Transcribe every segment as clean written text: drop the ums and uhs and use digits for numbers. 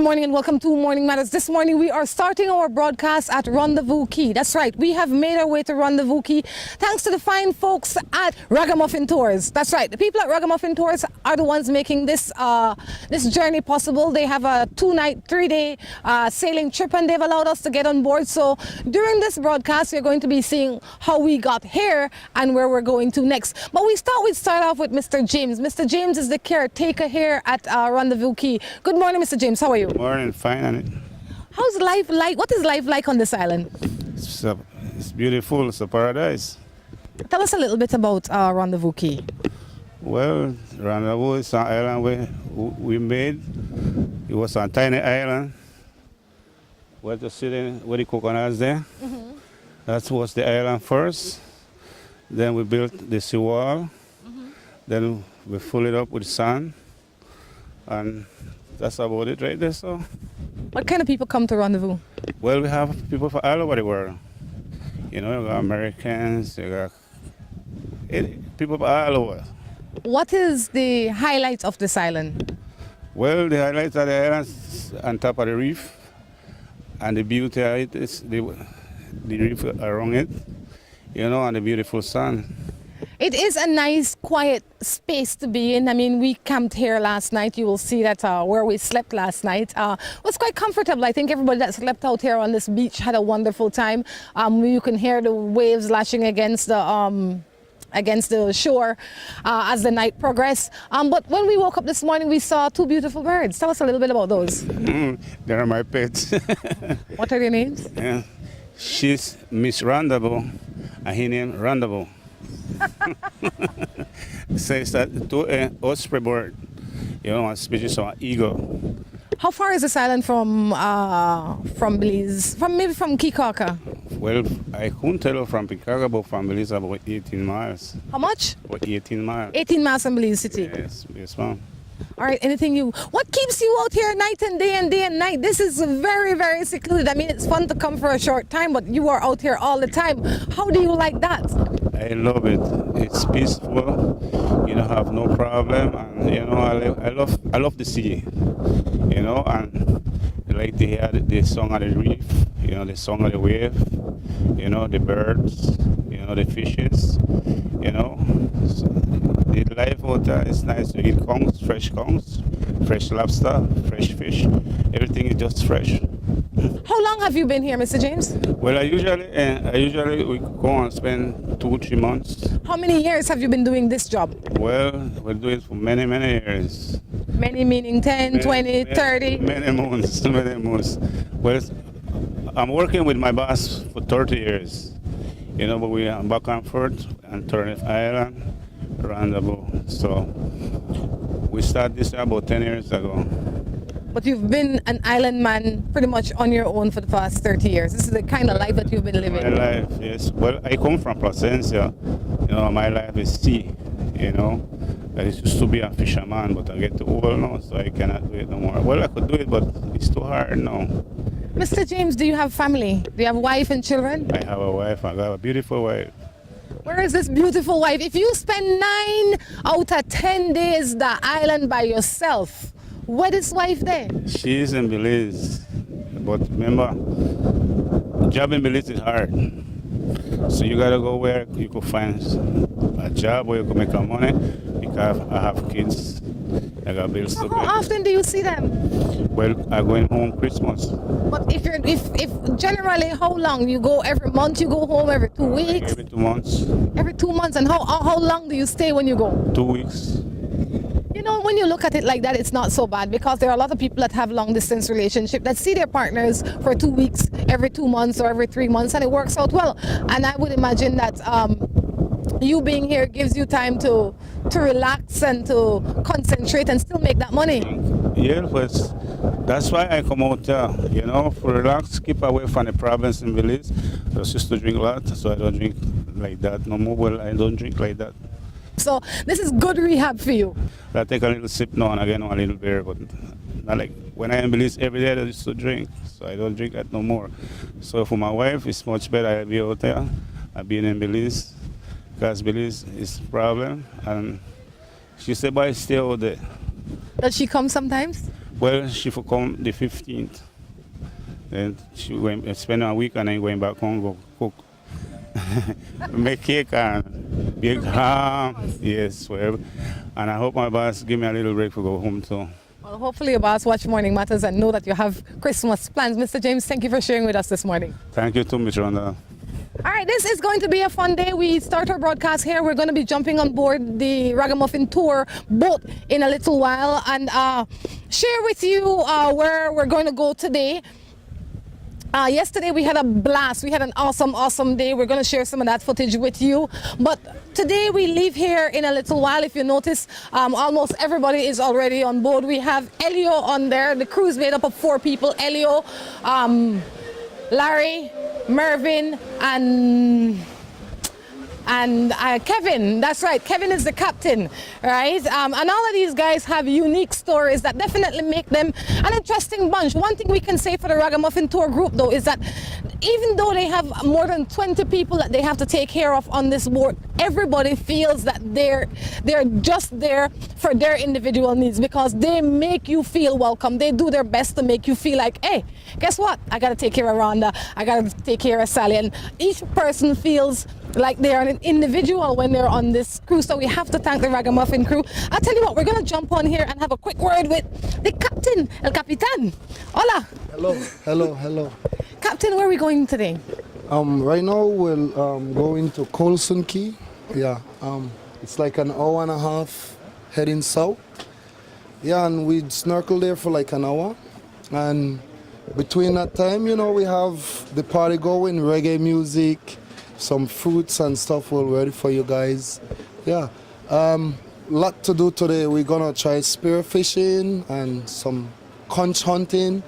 morning and welcome to Morning Matters. This morning we are starting our broadcast at Rendezvous Key. That's right, we have made our way to Rendezvous Key thanks to the fine folks at Raggamuffuin Tours. That's right, the people at Raggamuffuin Tours are the ones making this this journey possible. They have a 2-night, 3-day sailing trip and they've allowed us to get on board. So during this broadcast we're going to be seeing how we got here and where we're going to next. But we start off with Mr. James. Mr. James is the caretaker here at Rendezvous Key. Good morning, Mr. James. How are you? Good morning, fine. How's life like? What is life like on this island? It's beautiful. It's a paradise. Tell us a little bit about Rendezvous Key. Well, Rendezvous is an island we made. It was a tiny island. We're just sitting with the coconuts there. That was the island first. Then we built the seawall. Then we fill it up with sand. And that's about it right there. So, what kind of people come to Rendezvous? Well, we have people from all over the world. You know, you got Americans, you got people from all over. What is the highlight of this island? Well, the highlights of the island on top of the reef, and the beauty of it is the reef around it, you know, and the beautiful sun. It is a nice, quiet space to be in. I mean, we camped here last night. You will see that where we slept last night was quite comfortable. I think everybody that slept out here on this beach had a wonderful time. You can hear the waves lashing against the shore as the night progressed. But when we woke up this morning, we saw 2 beautiful birds. Tell us a little bit about those. They're my pets. What are their names? Yeah. She's Miss Rhonda, and he named Rhonda. Says that to osprey bird, you know, a species of eagle. How far is this island from Belize? Maybe from Kikaka? Well, I couldn't tell you from Kikaka, but from Belize about 18 miles. How much? About 18 miles. 18 miles from Belize City. Yes, ma'am. All right, what keeps you out here night and day and day and night? This is very, very secluded. I mean, it's fun to come for a short time, but you are out here all the time. How do you like that? I love it. It's peaceful. You don't have no problem, and you know, I love the sea. You know, and I like to hear the song of the reef. You know, the song of the wave. You know, the birds. You know, the fishes. You know, so the life out there is nice to eat fresh lobster, fresh fish. Everything is just fresh. How long have you been here, Mr. James? Well, I usually we go and spend 2-3 months. How many years have you been doing this job? Well, we're doing it for many years. Many meaning 10, 20, 30? Many months. Well, I'm working with my boss for 30 years. You know, but we are back and forth and Turnip Island, Rendezvous. So we started this about 10 years ago. But you've been an island man pretty much on your own for the past 30 years. This is the kind of life that you've been living. My life, yes. Well, I come from Placencia. You know, my life is sea. You know, I used to be a fisherman, but I get too old now, so I cannot do it no more. Well, I could do it, but it's too hard now. Mr. James, do you have family? Do you have wife and children? I have a wife. I got a beautiful wife. Where is this beautiful wife? If you spend 9 out of 10 days the island by yourself, where is wife there? She's in Belize. But remember, job in Belize is hard. So you gotta go where you could find a job where you can make some money. Because I have kids, I got bills to pay. How often do you see them? Well, I'm going home Christmas. But if generally, how long? You go every month? You go home every 2 weeks? Every 2 months. Every 2 months. And how long do you stay when you go? 2 weeks. You know, when you look at it like that, it's not so bad because there are a lot of people that have long distance relationships that see their partners for 2 weeks, every 2 months or every 3 months, and it works out well. And I would imagine that you being here gives you time to relax and to concentrate and still make that money. Yeah, but that's why I come out here, you know, for relax, keep away from the problems in Belize. I used to drink a lot, so I don't drink like that no more. Well, I don't drink like that. So this is good rehab for you. I take a little sip now and again, a little beer, but not like when I am in Belize every day. I used to drink, so I don't drink that no more. So for my wife, it's much better I be out there. I've been in Belize because Belize is a problem, and she said, "Boy, stay out there." Does she come sometimes? Well, she will come the 15th. Then she went spend a week and then going back home go cook, make cake and bake ham. Yes, whatever. And I hope my boss give me a little break to go home too. Well, hopefully your boss watch Morning Matters and know that you have Christmas plans. Mr. James, thank you for sharing with us this morning. Thank you too, Ms. Rhonda. All right, this is going to be a fun day. We start our broadcast here. We're going to be jumping on board the Raggamuffin Tour boat in a little while and share with you where we're going to go today. Yesterday we had a blast. We had an awesome day. We're going to share some of that footage with you. But today we leave here in a little while. If you notice, almost everybody is already on board. We have Elio on there. The crew is made up of 4 people. Elio, Larry, Mervyn, and Kevin. That's right, Kevin is the captain, right? And all of these guys have unique stories that definitely make them an interesting bunch. One thing we can say for the Raggamuffin Tour group though is that even though they have more than 20 people that they have to take care of on this boat, everybody feels that they're just there for their individual needs because they make you feel welcome. They do their best to make you feel like, hey, guess what? I gotta take care of Rhonda, I gotta take care of Sally. And each person feels like they are an individual when they're on this crew. So we have to thank the Raggamuffin crew. I'll tell you what, we're going to jump on here and have a quick word with the captain, El Capitan. Hola. Hello. Captain, where are we going today? Right now we're going to Colson Key. Yeah, it's like an hour and a half heading south. Yeah, and we'd snorkel there for like an hour. And between that time, you know, we have the party going, reggae music, some fruits and stuff all ready for you guys. Yeah, lot to do today. We're gonna try spear fishing and some conch hunting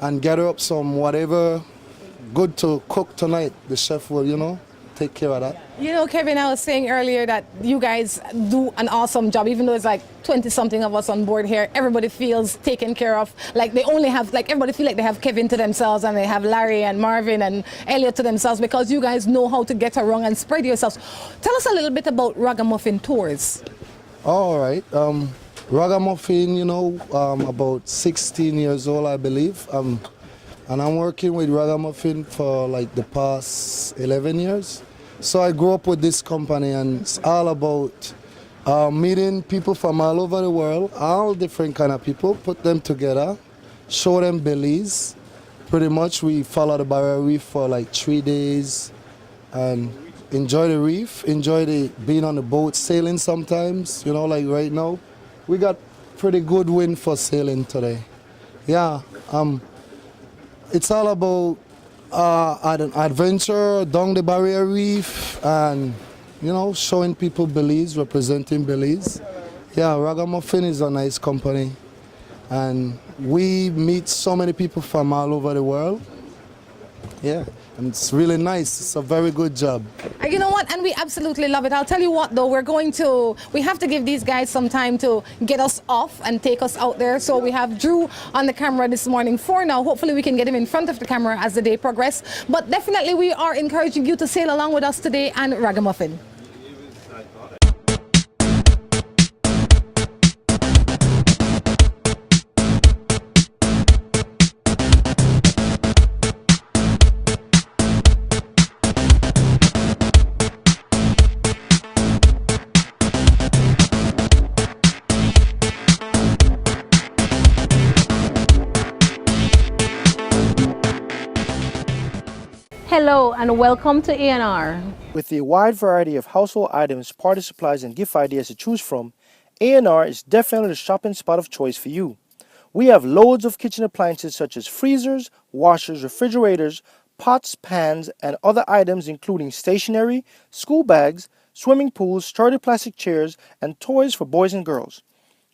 and gather up some whatever good to cook tonight. The chef will, you know, take care of that. You know, Kevin, I was saying earlier that you guys do an awesome job. Even though it's like 20-something of us on board here, everybody feels taken care of. Like they only have, like everybody feel like they have Kevin to themselves and they have Larry and Marvin and Elliot to themselves because you guys know how to get around and spread yourselves. Tell us a little bit about Raggamuffin Tours. All right. Raggamuffin, you know, about 16 years old, I believe. And I'm working with Raggamuffin for like the past 11 years. So I grew up with this company and it's all about meeting people from all over the world, all different kind of people, put them together, show them Belize. Pretty much we follow the barrier reef for like 3 days and enjoy the reef, enjoy the being on the boat, sailing sometimes, you know, like right now. We got pretty good wind for sailing today. Yeah, it's all about an adventure down the barrier reef and, you know, showing people Belize, representing Belize. Yeah, Raggamuffin is a nice company and we meet so many people from all over the world. Yeah, and it's really nice. It's a very good job. And you know what? And we absolutely love it. I'll tell you what though, we have to give these guys some time to get us off and take us out there. So we have Drew on the camera this morning for now. Hopefully we can get him in front of the camera as the day progresses. But definitely we are encouraging you to sail along with us today and Raggamuffin. Hello and welcome to A&R. With a wide variety of household items, party supplies, and gift ideas to choose from, A&R is definitely the shopping spot of choice for you. We have loads of kitchen appliances such as freezers, washers, refrigerators, pots, pans, and other items including stationery, school bags, swimming pools, sturdy plastic chairs, and toys for boys and girls.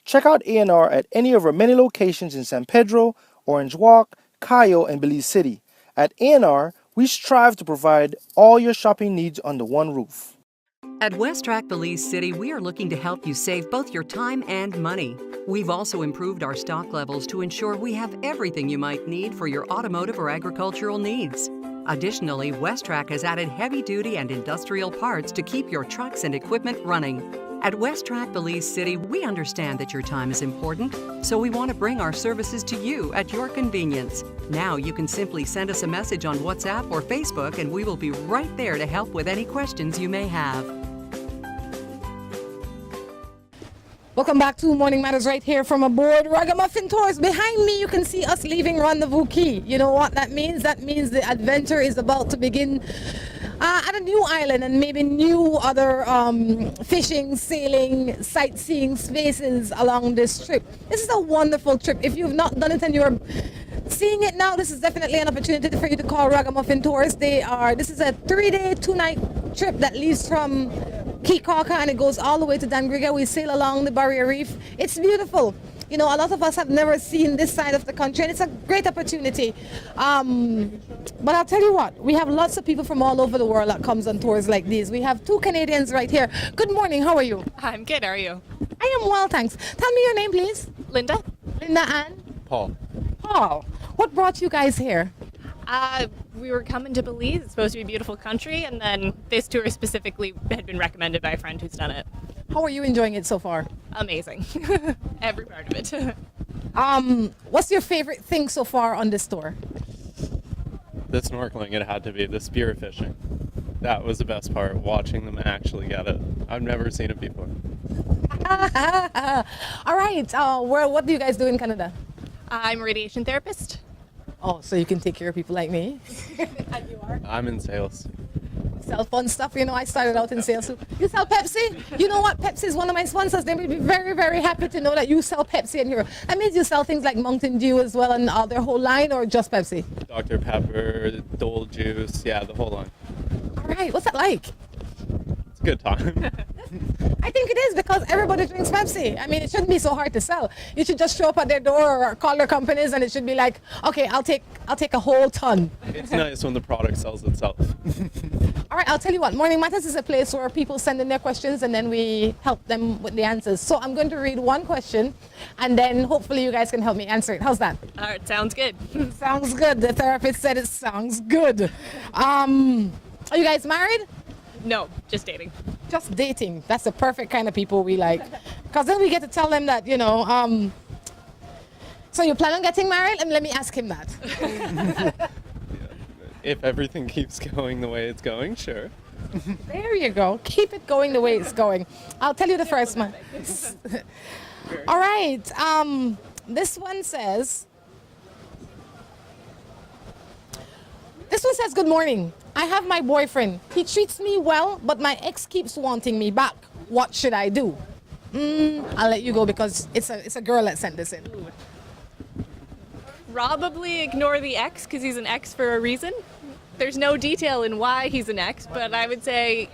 Check out A&R at any of our many locations in San Pedro, Orange Walk, Cayo, and Belize City. At A&R, we strive to provide all your shopping needs under one roof. At WestTrack Belize City, we are looking to help you save both your time and money. We've also improved our stock levels to ensure we have everything you might need for your automotive or agricultural needs. Additionally, WestTrack has added heavy-duty and industrial parts to keep your trucks and equipment running. At West Track Belize City, we understand that your time is important, so we want to bring our services to you at your convenience. Now you can simply send us a message on WhatsApp or Facebook, and we will be right there to help with any questions you may have. Welcome back to Morning Matters right here from aboard Ragamuffin Tours. Behind me, you can see us leaving Rendezvous Key. You know what that means? That means the adventure is about to begin at a new island and maybe new other fishing, sailing, sightseeing spaces along this trip. This is a wonderful trip. If you've not done it and you're seeing it now, this is definitely an opportunity for you to call Ragamuffin Tours. This is a 3-day, 2-night trip that leaves from Key Corker and it goes all the way to Dangriga. We sail along the Barrier Reef. It's beautiful. You know, a lot of us have never seen this side of the country, and it's a great opportunity. But I'll tell you what, we have lots of people from all over the world that comes on tours like these. We have 2 Canadians right here. Good morning, how are you? I'm good, how are you? I am well, thanks. Tell me your name, please. Linda? Linda and? Paul. Paul. What brought you guys here? We were coming to Belize. It's supposed to be a beautiful country, and then this tour specifically had been recommended by a friend who's done it. How are you enjoying it so far? Amazing. Every part of it. What's your favorite thing so far on this tour? The snorkeling, it had to be. The spear fishing. That was the best part, watching them actually get it. I've never seen it before. All right. What do you guys do in Canada? I'm a radiation therapist. Oh, so you can take care of people like me? And you are? I'm in sales. Sell fun stuff, you know. I started out in sales too. You sell Pepsi? You know what? Pepsi is one of my sponsors. They will be very, very happy to know that you sell Pepsi in here. That means you sell things like Mountain Dew as well and their whole line, or just Pepsi? Dr. Pepper, Dole Juice, yeah, the whole line. All right. What's that like? It's a good time. I think it is because everybody drinks Pepsi. I mean, it shouldn't be so hard to sell. You should just show up at their door or call their companies, and it should be like, okay, I'll take a whole ton. It's nice when the product sells itself. All right, I'll tell you what. Morning Matters is a place where people send in their questions, and then we help them with the answers. So I'm going to read one question, and then hopefully you guys can help me answer it. How's that? All right, sounds good. Sounds good. The therapist said it sounds good. Are you guys married? No, just dating. Just dating. That's the perfect kind of people we like. Because then we get to tell them that, you know, so you plan on getting married? And let me ask him that. If everything keeps going the way it's going, sure. There you go. Keep it going the way it's going. I'll tell you the first one. All right. This one says, good morning. I have my boyfriend. He treats me well, but my ex keeps wanting me back. What should I do? I'll let you go because it's a girl that sent this in. Probably ignore the ex because he's an ex for a reason. There's no detail in why he's an ex, but I would say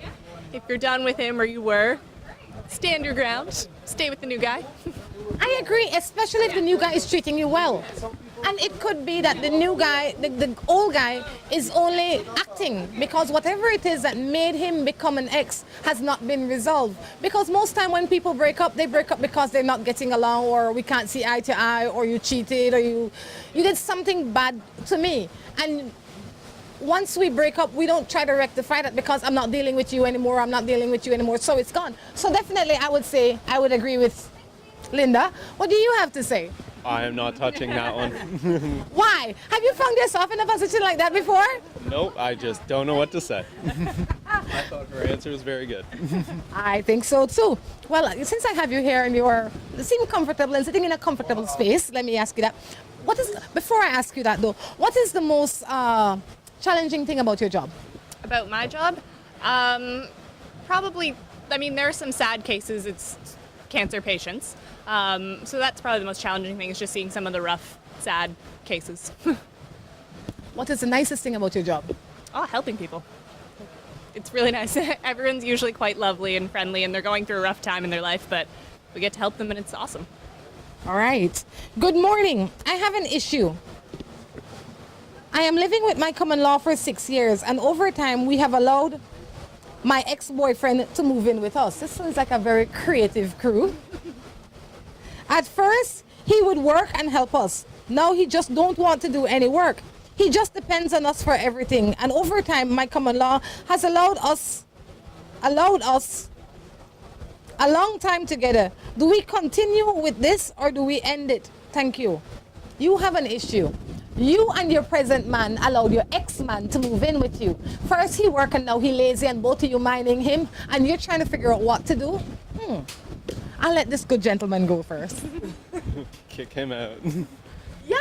if you're done with him or you were, stand your ground. Stay with the new guy. I agree, especially if the new guy is treating you well. And it could be that the new guy, the old guy, is only acting because whatever it is that made him become an ex has not been resolved. Because most time when people break up, they break up because they're not getting along, or we can't see eye to eye, or you cheated, or you did something bad to me. And once we break up, we don't try to rectify that because I'm not dealing with you anymore, I'm not dealing with you anymore, so it's gone. So definitely I would say, I would agree with Linda. What do you have to say? I am not touching that one. Why? Have you found yourself in a position like that before? Nope, I just don't know what to say. I thought her answer was very good. I think so too. Well, since I have you here and you seem comfortable and sitting in a comfortable space, let me ask you that. Before I ask you that though, what is the most challenging thing about your job? About my job? Probably, I mean, there are some sad cases. It's cancer patients. So that's probably the most challenging thing, is just seeing some of the rough, sad cases. What is the nicest thing about your job? Oh, helping people. It's really nice. Everyone's usually quite lovely and friendly, and they're going through a rough time in their life, but we get to help them, and it's awesome. All right. Good morning. I have an issue. I am living with my common-law for 6 years, and over time we have allowed my ex-boyfriend to move in with us. This sounds like a very creative crew. At first, he would work and help us. Now he just don't want to do any work. He just depends on us for everything. And over time, my common law has allowed a long time together. Do we continue with this or do we end it? Thank you. You have an issue. You and your present man allowed your ex-man to move in with you. First he work and now he lazy and both of you minding him and you're trying to figure out what to do. I'll let this good gentleman go first. Kick him out. Yeah,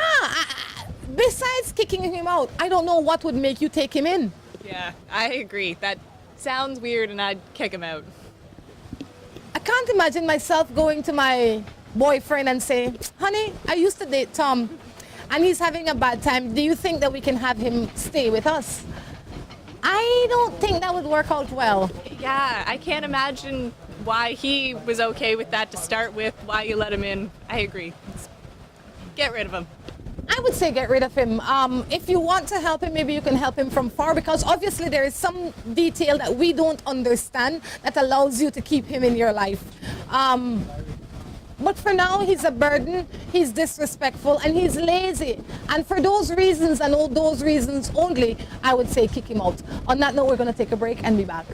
besides kicking him out, I don't know what would make you take him in. Yeah, I agree. That sounds weird and I'd kick him out. I can't imagine myself going to my boyfriend and say, honey, I used to date Tom and he's having a bad time. Do you think that we can have him stay with us? I don't think that would work out well. Yeah, I can't imagine why he was okay with that to start with, why you let him in. I agree. Get rid of him. I would say get rid of him. If you want to help him, maybe you can help him from far because obviously there is some detail that we don't understand that allows you to keep him in your life. But for now, he's a burden, he's disrespectful, and he's lazy. And for those reasons and all those reasons only, I would say kick him out. On that note, we're going to take a break and be back.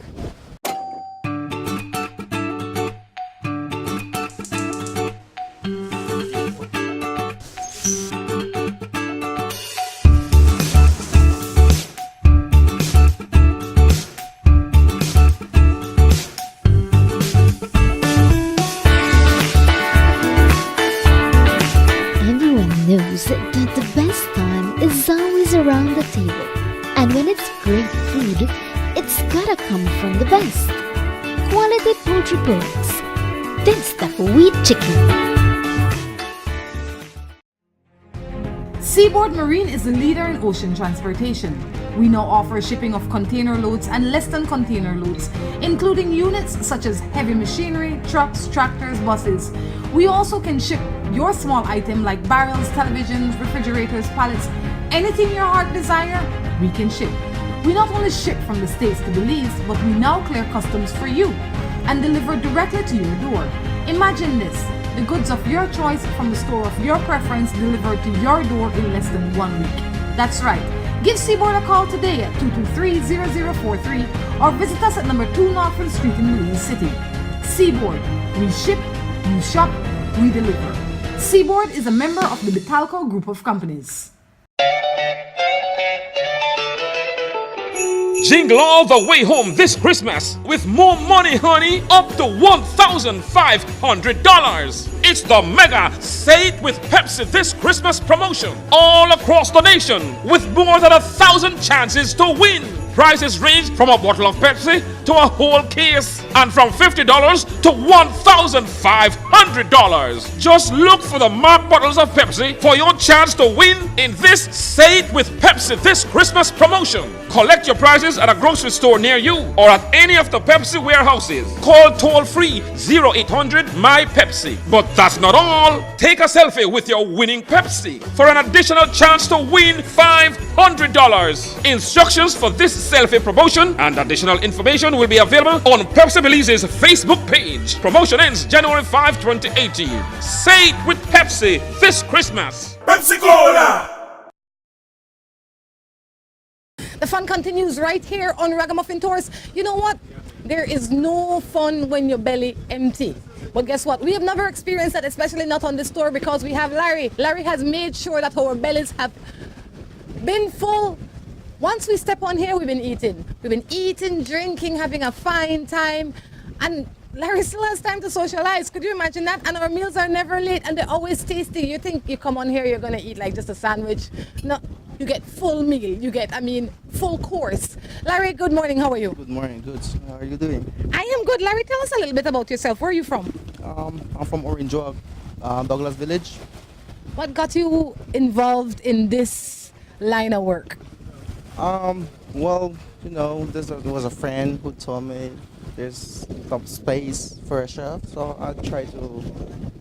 Knows that the best time is always around the table. And when it's great food, it's gotta come from the best. Quality poultry products. That's the wheat chicken. Seaboard Marine is a leader in ocean transportation. We now offer shipping of container loads and less than container loads, including units such as heavy machinery, trucks, tractors, buses. We also can ship your small item like barrels, televisions, refrigerators, pallets, anything your heart desire, we can ship. We not only ship from the States to Belize, but we now clear customs for you and deliver directly to your door. Imagine this, the goods of your choice from the store of your preference delivered to your door in less than 1 week. That's right. Give Seaboard a call today at 223-0043 or visit us at number 2 Northfield Street in Belize City. Seaboard, we ship, you shop, we deliver. Seaboard is a member of the Betalco Group of Companies. Jingle all the way home this Christmas with more money, honey, up to $1,500. It's the mega Say It with Pepsi this Christmas promotion all across the nation with more than 1,000 chances to win. Prices range from a bottle of Pepsi to a whole case and from $50 to $1,500. Just look for the marked bottles of Pepsi for your chance to win in this Say It with Pepsi this Christmas promotion. Collect your prizes at a grocery store near you or at any of the Pepsi warehouses. Call toll-free 0800-MY-PEPSI. But that's not all. Take a selfie with your winning Pepsi for an additional chance to win $500. Instructions for this selfie promotion and additional information will be available on Pepsi Belize's Facebook page. Promotion ends January 5, 2018. Say it with Pepsi this Christmas. Pepsi Cola! The fun continues right here on Raggamuffin Tours. You know what? There is no fun when your belly empty. But guess what? We have never experienced that, especially not on this tour because we have Larry. Larry has made sure that our bellies have been full. Once we step on here, we've been eating. We've been eating, drinking, having a fine time. And Larry still has time to socialize. Could you imagine that? And our meals are never late and they're always tasty. You think you come on here, you're going to eat like just a sandwich. No, you get full meal. You get, full course. Larry, good morning. How are you? Good morning. Good. How are you doing? I am good. Larry, tell us a little bit about yourself. Where are you from? I'm from Orange Walk, Douglas Village. What got you involved in this line of work? Well, there was a friend who told me there's some space for a chef, so I tried to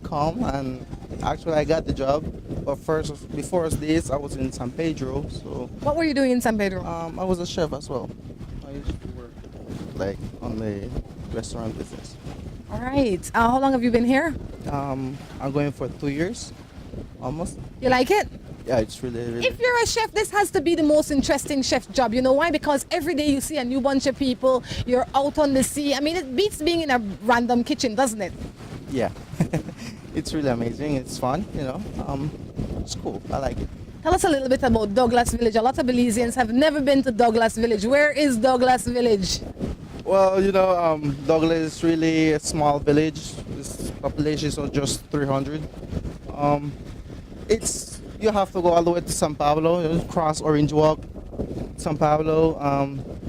come and actually I got the job. But before this, I was in San Pedro. So what were you doing in San Pedro? I was a chef as well. I used to work on the restaurant business. All right. How long have you been here? I'm going for 2 years. almost. You like it? Yeah, it's really. If you're a chef, this has to be the most interesting chef job. You know why? Because every day you see a new bunch of people. You're out on the sea. I mean, it beats being in a random kitchen, doesn't it? Yeah, it's really amazing. It's fun, it's cool. I like it. Tell us a little bit about Douglas Village. A lot of Belizeans have never been to Douglas Village. Where is Douglas Village? Well, Douglas is really a small village. This population is just 300. You have to go all the way to San Pablo, cross Orange Walk, San Pablo,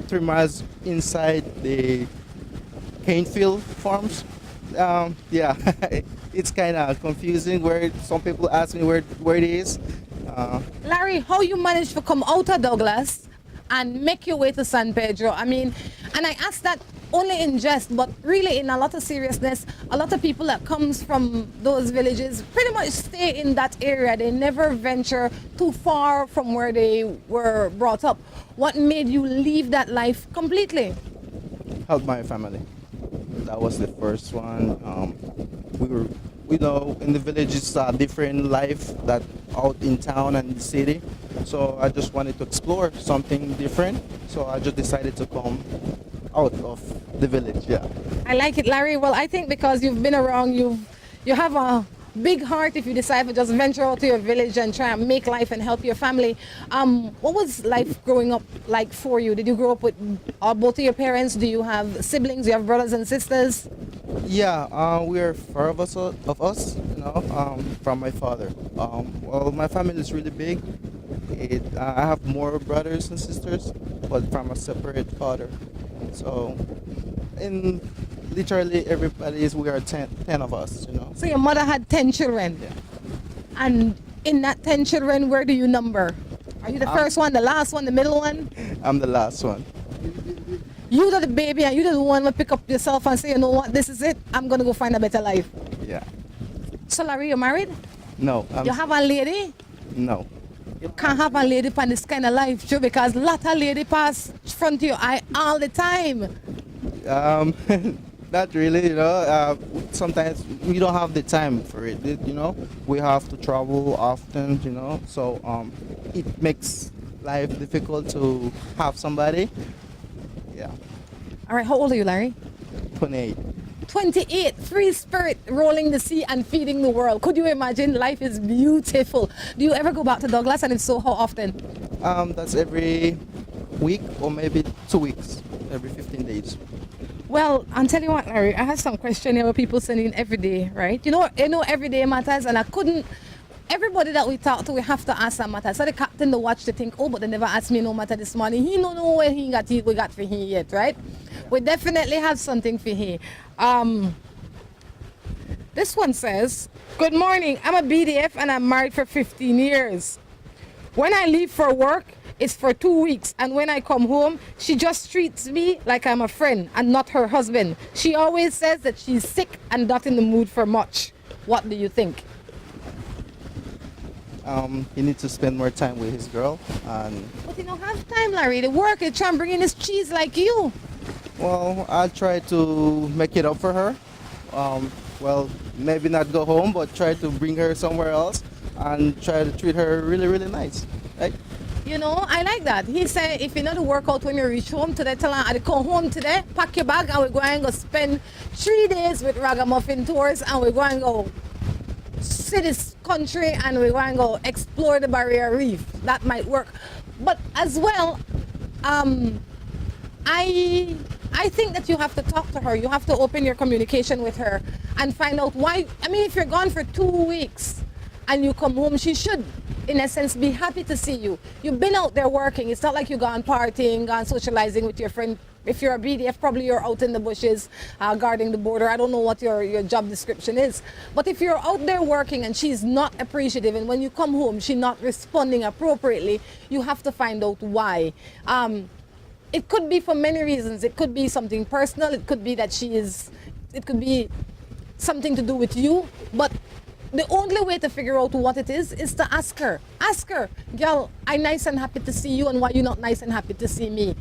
3 miles inside the cane field farms. Yeah, it's kind of confusing. Where some people ask me where it is. Larry, how you managed to come out of Douglas and make your way to San Pedro? I mean, and I ask that only in jest, but really in a lot of seriousness. A lot of people that comes from those villages pretty much stay in that area. They never venture too far from where they were brought up. What made you leave that life completely? Help my family. That was the first one. We were, in the village it's a different life that out in town and the city. So I just wanted to explore something different. So I just decided to come out of the village. Yeah. I like it, Larry. Well, I think because you've been around, you have a big heart if you decide to just venture out to your village and try and make life and help your family. What was life growing up like for you? Did you grow up with both of your parents? Do you have siblings? Do you have brothers and sisters? Yeah, we are 4 of us, from my father. Well, my family is really big. I have more brothers and sisters, but from a separate father. So, literally we are 10 of us, So your mother had 10 children? Yeah. And in that 10 children, where do you number? Are you the first one, the last one, the middle one? I'm the last one. You are the baby and you the one to pick up yourself and say, you know what, this is it. I'm going to go find a better life. Yeah. So Larry, you're married? No. You have a lady? No. You can't have a lady on this kind of life, too, because a lot of lady pass front of your eye all the time. Not really, sometimes we don't have the time for it, we have to travel often, so it makes life difficult to have somebody. Yeah. All right, how old are you, Larry? 28. 28, free spirit, rolling the sea and feeding the world. Could you imagine? Life is beautiful. Do you ever go back to Douglas, and if so, how often? That's every week or maybe 2 weeks, every 15 days. Well, I'll tell you what, Larry, I have some questions here where people sending every day, right? You know every day matters, and everybody that we talk to, we have to ask that matter. So the captain, the watch, to think, oh, but they never asked me no matter this morning. He don't know where we got for him yet, right? We definitely have something for him. This one says, good morning, I'm a BDF and I'm married for 15 years. When I leave for work, it's for 2 weeks, and when I come home, she just treats me like I'm a friend and not her husband. She always says that she's sick and not in the mood for much. What do you think? He needs to spend more time with his girl. But you don't have time, Larry. The work is trying to bring in his cheese like you. Well, I'll try to make it up for her. Well, maybe not go home, but try to bring her somewhere else and try to treat her really, really nice. Right? I like that. He said, if you know to work out when you reach home today, tell her, I'll come home today, pack your bag, and we're going to go spend 3 days with Raggamuffuin tours, and we're going to go see this country, and we're going to go explore the barrier reef. That might work. But as well, I think that you have to talk to her. You have to open your communication with her and find out why. I mean, if you're gone for 2 weeks and you come home, she should, in a sense, be happy to see you. You've been out there working. It's not like you've gone partying, gone socializing with your friend. If you're a BDF, probably you're out in the bushes guarding the border. I don't know what your job description is. But if you're out there working and she's not appreciative, and when you come home, she's not responding appropriately, you have to find out why. It could be for many reasons. It could be something personal. It could be that it could be something to do with you. But the only way to figure out what it is to ask her. Ask her, girl, I'm nice and happy to see you, and why you not nice and happy to see me?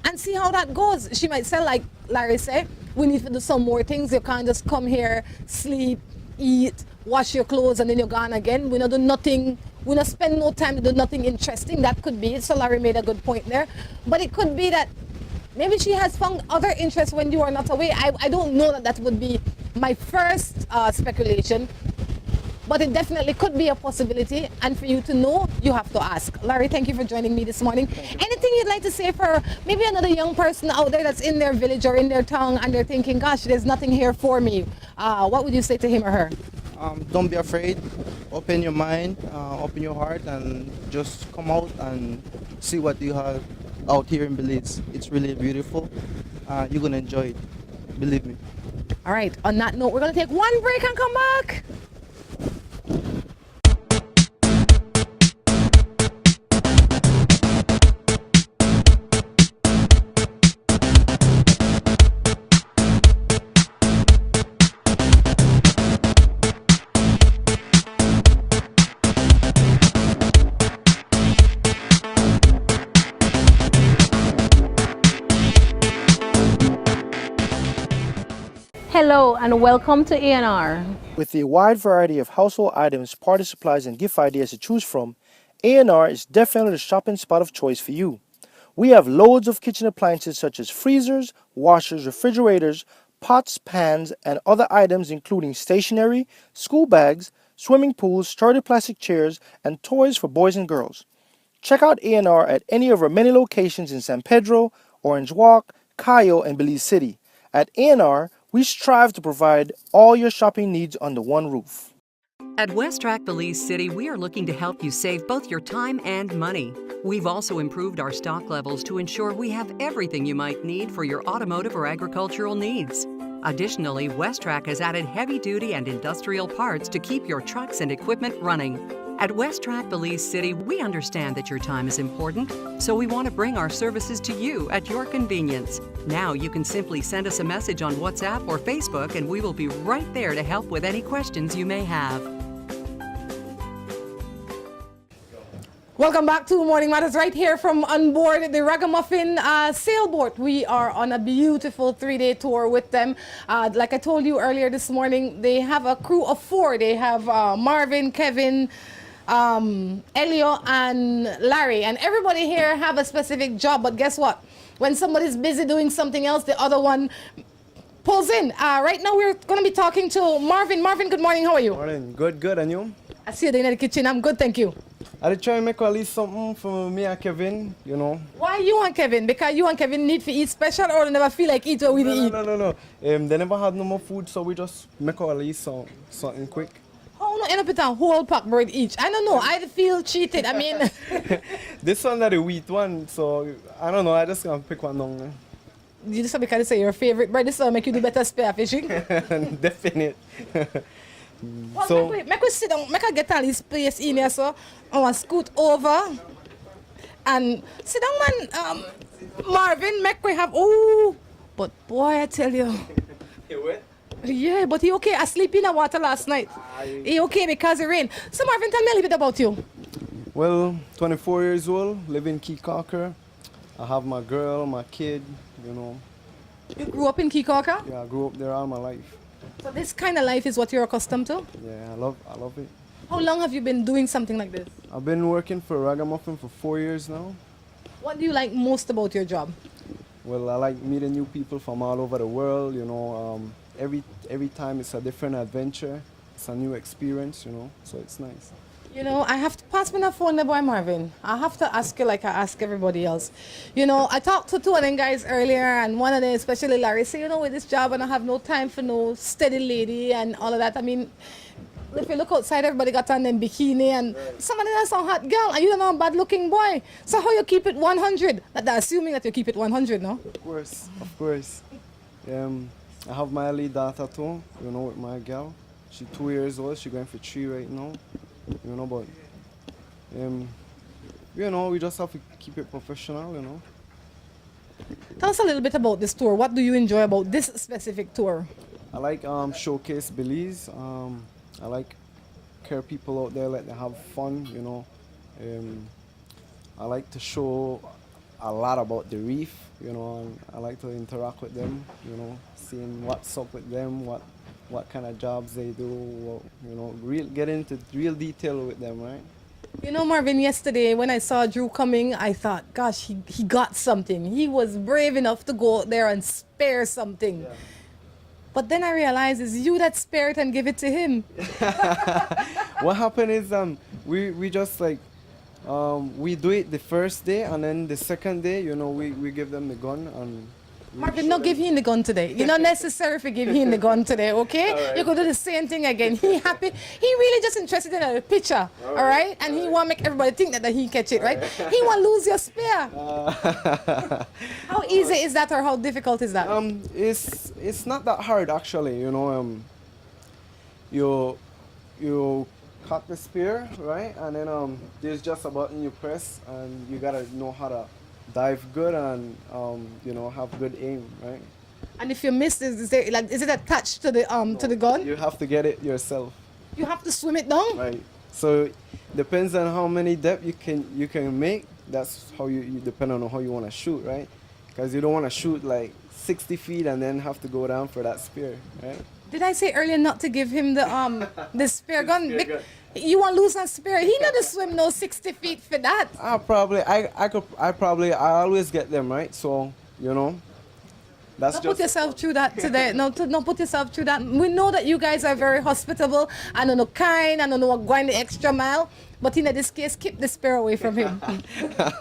And see how that goes. She might say, like Larry said, we need to do some more things. You can't just come here, sleep, eat, wash your clothes and then you're gone again. We don't do nothing. We don't spend no time to do nothing interesting. That could be it. So Larry made a good point there. But it could be that maybe she has found other interests when you are not away. I don't know that would be my first speculation. But it definitely could be a possibility. And for you to know, you have to ask. Larry, thank you for joining me this morning. Anything you'd like to say for maybe another young person out there that's in their village or in their town and they're thinking, gosh, there's nothing here for me. What would you say to him or her? Don't be afraid. Open your mind, open your heart, and just come out and see what you have out here in Belize. It's really beautiful. You're going to enjoy it. Believe me. All right. On that note, we're going to take one break and come back. Hello and welcome to A&R. With a wide variety of household items, party supplies, and gift ideas to choose from, A&R is definitely the shopping spot of choice for you. We have loads of kitchen appliances such as freezers, washers, refrigerators, pots, pans, and other items including stationery, school bags, swimming pools, sturdy plastic chairs, and toys for boys and girls. Check out A&R at any of our many locations in San Pedro, Orange Walk, Cayo, and Belize City. At A&R, we strive to provide all your shopping needs under one roof. At Westrack Belize City, we are looking to help you save both your time and money. We've also improved our stock levels to ensure we have everything you might need for your automotive or agricultural needs. Additionally, Westrack has added heavy-duty and industrial parts to keep your trucks and equipment running. At Westrack Belize City, we understand that your time is important, so we want to bring our services to you at your convenience. Now you can simply send us a message on WhatsApp or Facebook and we will be right there to help with any questions you may have. Welcome back to Morning Matters right here from on board the Raggamuffuin sailboat. We are on a beautiful 3-day tour with them. Like I told you earlier this morning, they have a crew of 4. They have Marvin, Kevin, Elio, and Larry. And everybody here have a specific job. But guess what? When somebody's busy doing something else, the other one pulls in. Right now we're going to be talking to Marvin. Marvin, good morning. How are you? Morning. Good, and you? I see you in the kitchen. I'm good, thank you. I try to make at least something for me and Kevin, you know. Why you and Kevin? Because you and Kevin need to eat special or they never feel like eat what we eat? No. They never had no more food, so we just make at least something quick. Oh, no, end up with a whole pack bread each. I don't know. I feel cheated. I mean... This one is the wheat one, so I don't know. I just can't pick one down. You just because say your favorite bread, this will make you do better spear fishing? Definite. Well, so make we sit down, make I get all this place in here, so I want to scoot over and sit down, man. Marvin, make we have, oh, but boy, I tell you. You wet? Yeah, but he okay. I sleep in the water last night. He okay because it rained. So Marvin, tell me a little bit about you. Well, 24 years old, live in Keycorker. I have my girl, my kid, you know. You grew up in Keycorker? Yeah, I grew up there all my life. So this kind of life is what you're accustomed to? Yeah, I love it. How long have you been doing something like this? I've been working for Raggamuffuin for 4 years now. What do you like most about your job? Well, I like meeting new people from all over the world, you know. Every time it's a different adventure. It's a new experience, you know, so it's nice. You know, I have to pass me the phone, boy Marvin. I have to ask you like I ask everybody else. You know, I talked to 2 of them guys earlier, and one of them, especially Larry, said, you know, with this job, I don't have no time for no steady lady and all of that. I mean, if you look outside, everybody got on them bikini, and some of them are some hot girl, and you don't know a bad looking boy. So how you keep it 100? That's assuming that you keep it 100, no? Of course. I have my lead daughter too, you know, with my girl. She's 2 years old, she's going for 3 right now. You know, but you know, we just have to keep it professional, you know. Tell us a little bit about this tour. What do you enjoy about this specific tour? I like showcase Belize. I like care people out there, let them have fun, you know. I like to show a lot about the reef, you know, and I like to interact with them, you know, seeing what's up with them, what what kind of jobs they do, you know, get into real detail with them, right? You know, Marvin, yesterday when I saw Drew coming, I thought, gosh, he got something. He was brave enough to go out there and spare something. Yeah. But then I realized it's you that spare it and give it to him. What happened is we just like we do it the first day, and then the second day, you know, we give them the gun and Marvin, no give him the gun today. You're not necessary for give him the gun today, okay? Right. You could do the same thing again. He happy. He really just interested in a picture, all right? And he want to make everybody think that he catch it, right? He want to lose your spare. How easy is that, or how difficult is that? It's not that hard actually, you know. You cock the spear, right? And then there's just a button you press, and you gotta know how to dive good and you know, have good aim, right? And if you miss, is it attached to the gun? You have to get it yourself. You have to swim it down. Right. So depends on how many depth you can make. That's how you depend on how you want to shoot, right? Because you don't want to shoot like 60 feet and then have to go down for that spear, right? Did I say earlier not to give him the spear gun? Spear gun. You want to lose that spear? He not to swim no 60 feet for that. I always get them, right? So, you know, that's Don't just... put yourself through that today. No, don't put yourself through that. We know that you guys are very hospitable and no kind and no going the extra mile. But in this case, keep the spear away from him.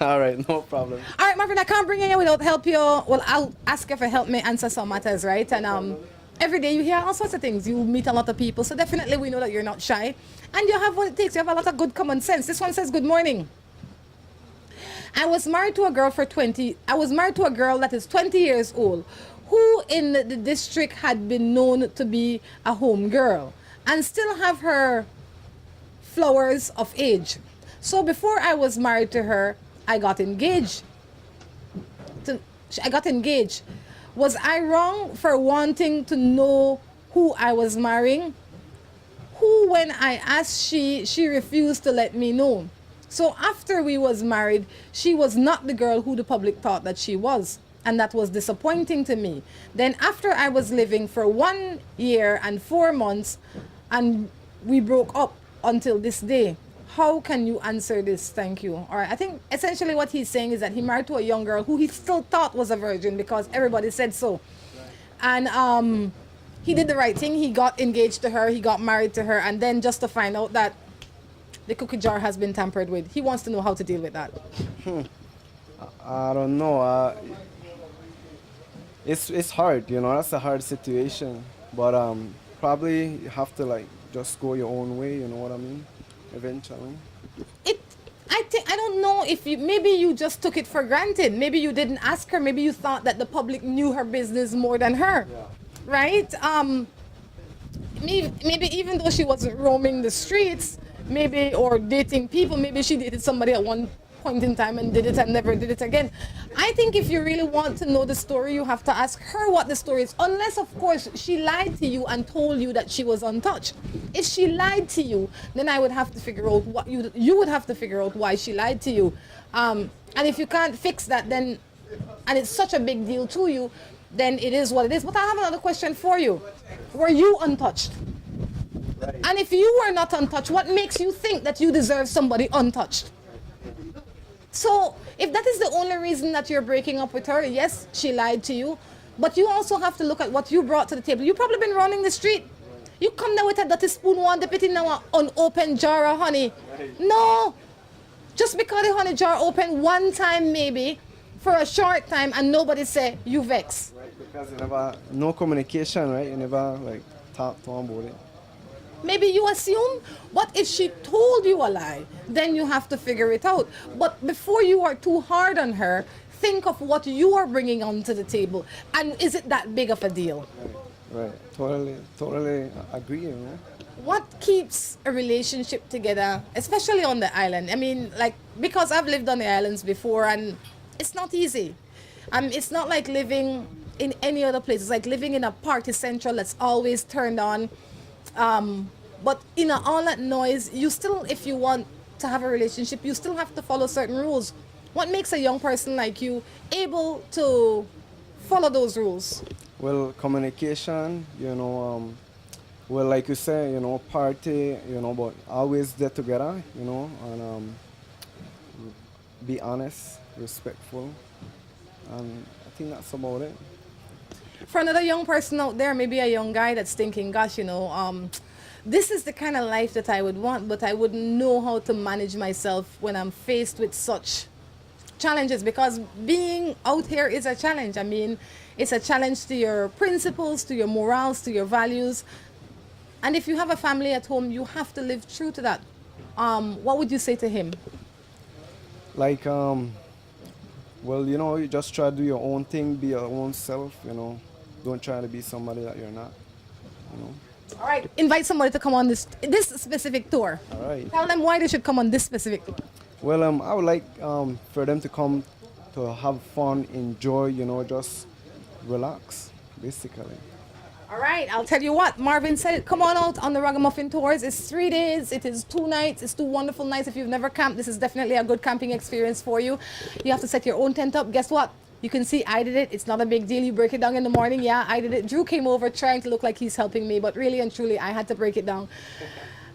All right, no problem. All right, Marvin, I can't bring you here without help you. Well, I'll ask you for help me answer some matters, right? And every day you hear all sorts of things. You meet a lot of people. So definitely we know that you're not shy. And you have what it takes. You have a lot of good common sense. This one says, good morning. I was married to a girl that is 20 years old, who in the district had been known to be a home girl and still have her flowers of age. So before I was married to her, I got engaged. Was I wrong for wanting to know who I was marrying? Who, when I asked, she refused to let me know. So after we was married, she was not the girl who the public thought that she was. And that was disappointing to me. Then after I was living for 1 year and 4 months, and we broke up until this day. How can you answer this? Thank you. All right. I think essentially what he's saying is that he married to a young girl who he still thought was a virgin because everybody said so. Right. And he did the right thing. He got engaged to her. He got married to her. And then just to find out that the cookie jar has been tampered with. He wants to know how to deal with that. I don't know. It's hard, you know. That's a hard situation. But probably you have to like just go your own way. You know what I mean? Eventually. I don't know if maybe you just took it for granted. Maybe you didn't ask her. Maybe you thought that the public knew her business more than her. Yeah. Right? Maybe even though she wasn't roaming the streets, maybe, or dating people, maybe she dated somebody at one point in time and did it and never did it again. I think if you really want to know the story, you have to ask her what the story is. Unless, of course, she lied to you and told you that she was untouched. If she lied to you, then I would have to figure out what you would have to figure out why she lied to you. And if you can't fix that, then, and it's such a big deal to you, then it is what it is. But I have another question for you. Were you untouched? Right. And if you were not untouched, what makes you think that you deserve somebody untouched? So if that is the only reason that you're breaking up with her, yes, she lied to you, but you also have to look at what you brought to the table. You've probably been running the street. You come down with a dirty spoon, one dip it in an unopened jar of honey. No, just because the honey jar opened one time maybe, for a short time, and nobody say you vex. Right, because you never, no communication, right? You never like talk to her about it. Maybe you assume, what if she told you a lie? Then you have to figure it out. But before you are too hard on her, think of what you are bringing onto the table. And is it that big of a deal? Right. Totally agree, you know. What keeps a relationship together, especially on the island? I mean, like, because I've lived on the islands before, and it's not easy. It's not like living in any other place. It's like living in a party central that's always turned on. But in all that noise, you still, if you want to have a relationship, you still have to follow certain rules. What makes a young person like you able to follow those rules? Well, communication, you know, well, like you say, party, but always get together, and be honest, respectful, and I think that's about it. For another young person out there, maybe a young guy that's thinking, gosh, this is the kind of life that I would want, but I wouldn't know how to manage myself when I'm faced with such challenges, because being out here is a challenge. I mean, it's a challenge to your principles, to your morals, to your values. And if you have a family at home, you have to live true to that. What would you say to him? Like, well, you just try to do your own thing, be your own self, Don't try to be somebody that you're not, All right, invite somebody to come on this specific tour. All right. Tell them why they should come on this specific tour. Well, I would like for them to come to have fun, enjoy, just relax, basically. All right, I'll tell you what, Marvin said it. Come on out on the Ragamuffin tours. It's 3 days, it is 2 nights, it's 2 wonderful nights. If you've never camped, this is definitely a good camping experience for you. You have to set your own tent up. Guess what? You can see I did it. It's not a big deal. You break it down in the morning. Yeah, I did it. Drew came over trying to look like he's helping me, but really and truly, I had to break it down.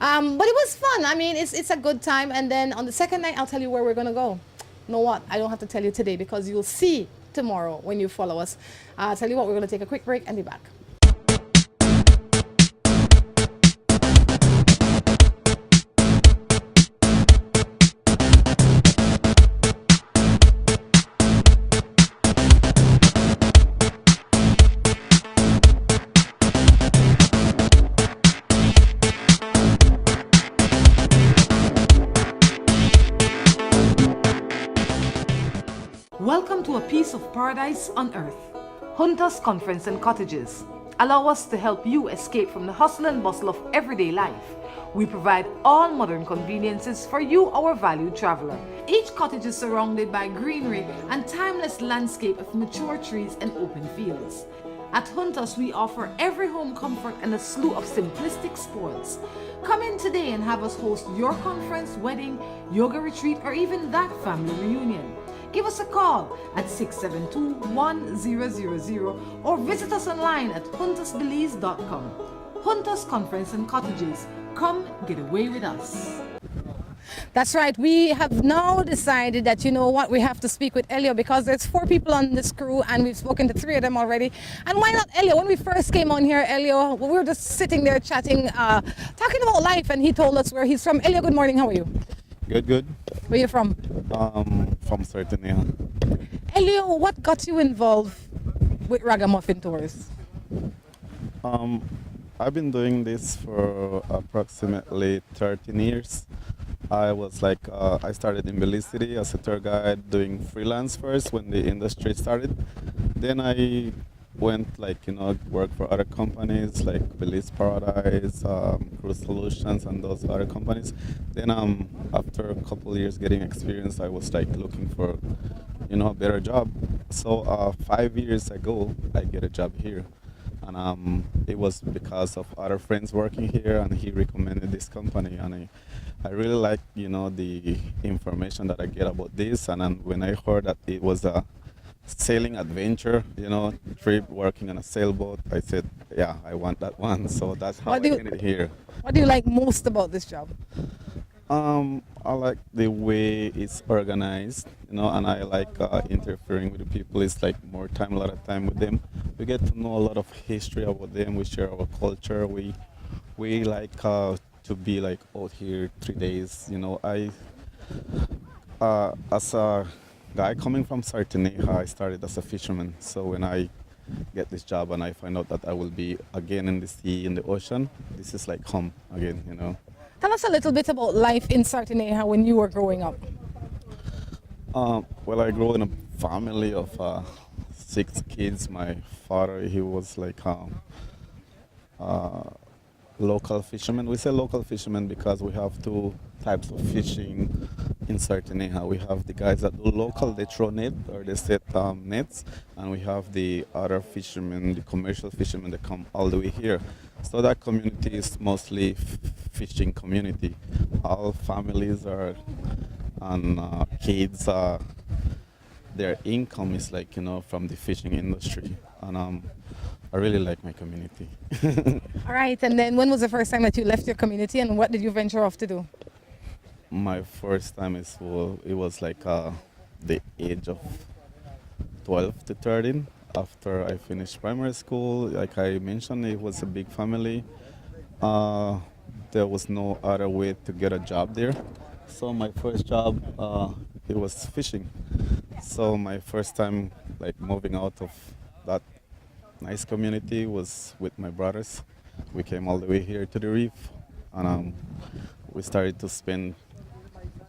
But it was fun. I mean, it's a good time. And then on the second night, I'll tell you where we're going to go. You know what? I don't have to tell you today because you'll see tomorrow when you follow us. I'll tell you what, we're going to take a quick break and be back. Welcome to a piece of paradise on earth. Hunters Conference and Cottages. Allow us to help you escape from the hustle and bustle of everyday life. We provide all modern conveniences for you, our valued traveler. Each cottage is surrounded by greenery and timeless landscape of mature trees and open fields. At Hunters, we offer every home comfort and a slew of simplistic spoils. Come in today and have us host your conference, wedding, yoga retreat, or even that family reunion. Give us a call at 672-1000 or visit us online at huntersbelize.com. Hunters Conference and Cottages. Come get away with us. That's right. We have now decided that, you know what, we have to speak with Elio because there's 4 people on this crew and we've spoken to 3 of them already. And why not Elio? When we first came on here, Elio, we were just sitting there chatting, talking about life, and he told us where he's from. Elio, good morning. How are you? Good. Where are you from? From Sardinia. Elio, what got you involved with Ragamuffin Tours? I've been doing this for approximately 13 years. I was I started in Belize City as a tour guide doing freelance first when the industry started. Then I went work for other companies like Belize Paradise, Cruise Solutions, and those other companies. Then after a couple of years getting experience, I was looking for a better job. So 5 years ago, I get a job here, and it was because of other friends working here, and he recommended this company, and I really like the information that I get about this. And then when I heard that it was a sailing adventure, trip, working on a sailboat, I said, yeah, I want that one. So that's how I ended here. What do you like most about this job? I like the way it's organized, and I like interfering with the people. It's a lot of time with them. We get to know a lot of history about them. We share our culture. We like to be out here 3 days. As a guy coming from Sardinia, I started as a fisherman. So when I get this job and I find out that I will be again in the sea, in the ocean, this is like home again, Tell us a little bit about life in Sardinia when you were growing up. Well, I grew in a family of 6 kids. My father, he was local fisherman. We say local fisherman because we have 2 types of fishing in Sardinia. We have the guys that do local, they throw net or they set nets, and we have the other fishermen, the commercial fishermen that come all the way here. So that community is mostly fishing community. All families and kids, their income is from the fishing industry. And I I really like my community. All right, and then when was the first time that you left your community and what did you venture off to do? My first time is it was like the age of 12 to 13. After I finished primary school, like I mentioned, it was a big family. There was no other way to get a job there. So my first job, it was fishing. So my first time like moving out of that nice community was with my brothers. We came all the way here to the reef, and we started to spend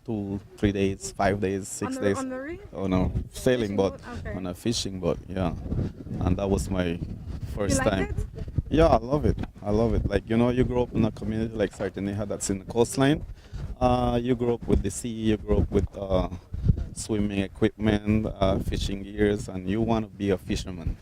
2, 3 days, 5 days, 6 days On the reef? on a sailing boat, Okay. on a fishing boat, yeah. And that was my first liked time. it? Yeah, I love it. I love it. Like, you know, you grow up in a community like Sartiniha that's in the coastline. You grow up with the sea, you grow up with swimming equipment, fishing gears, and you want to be a fisherman.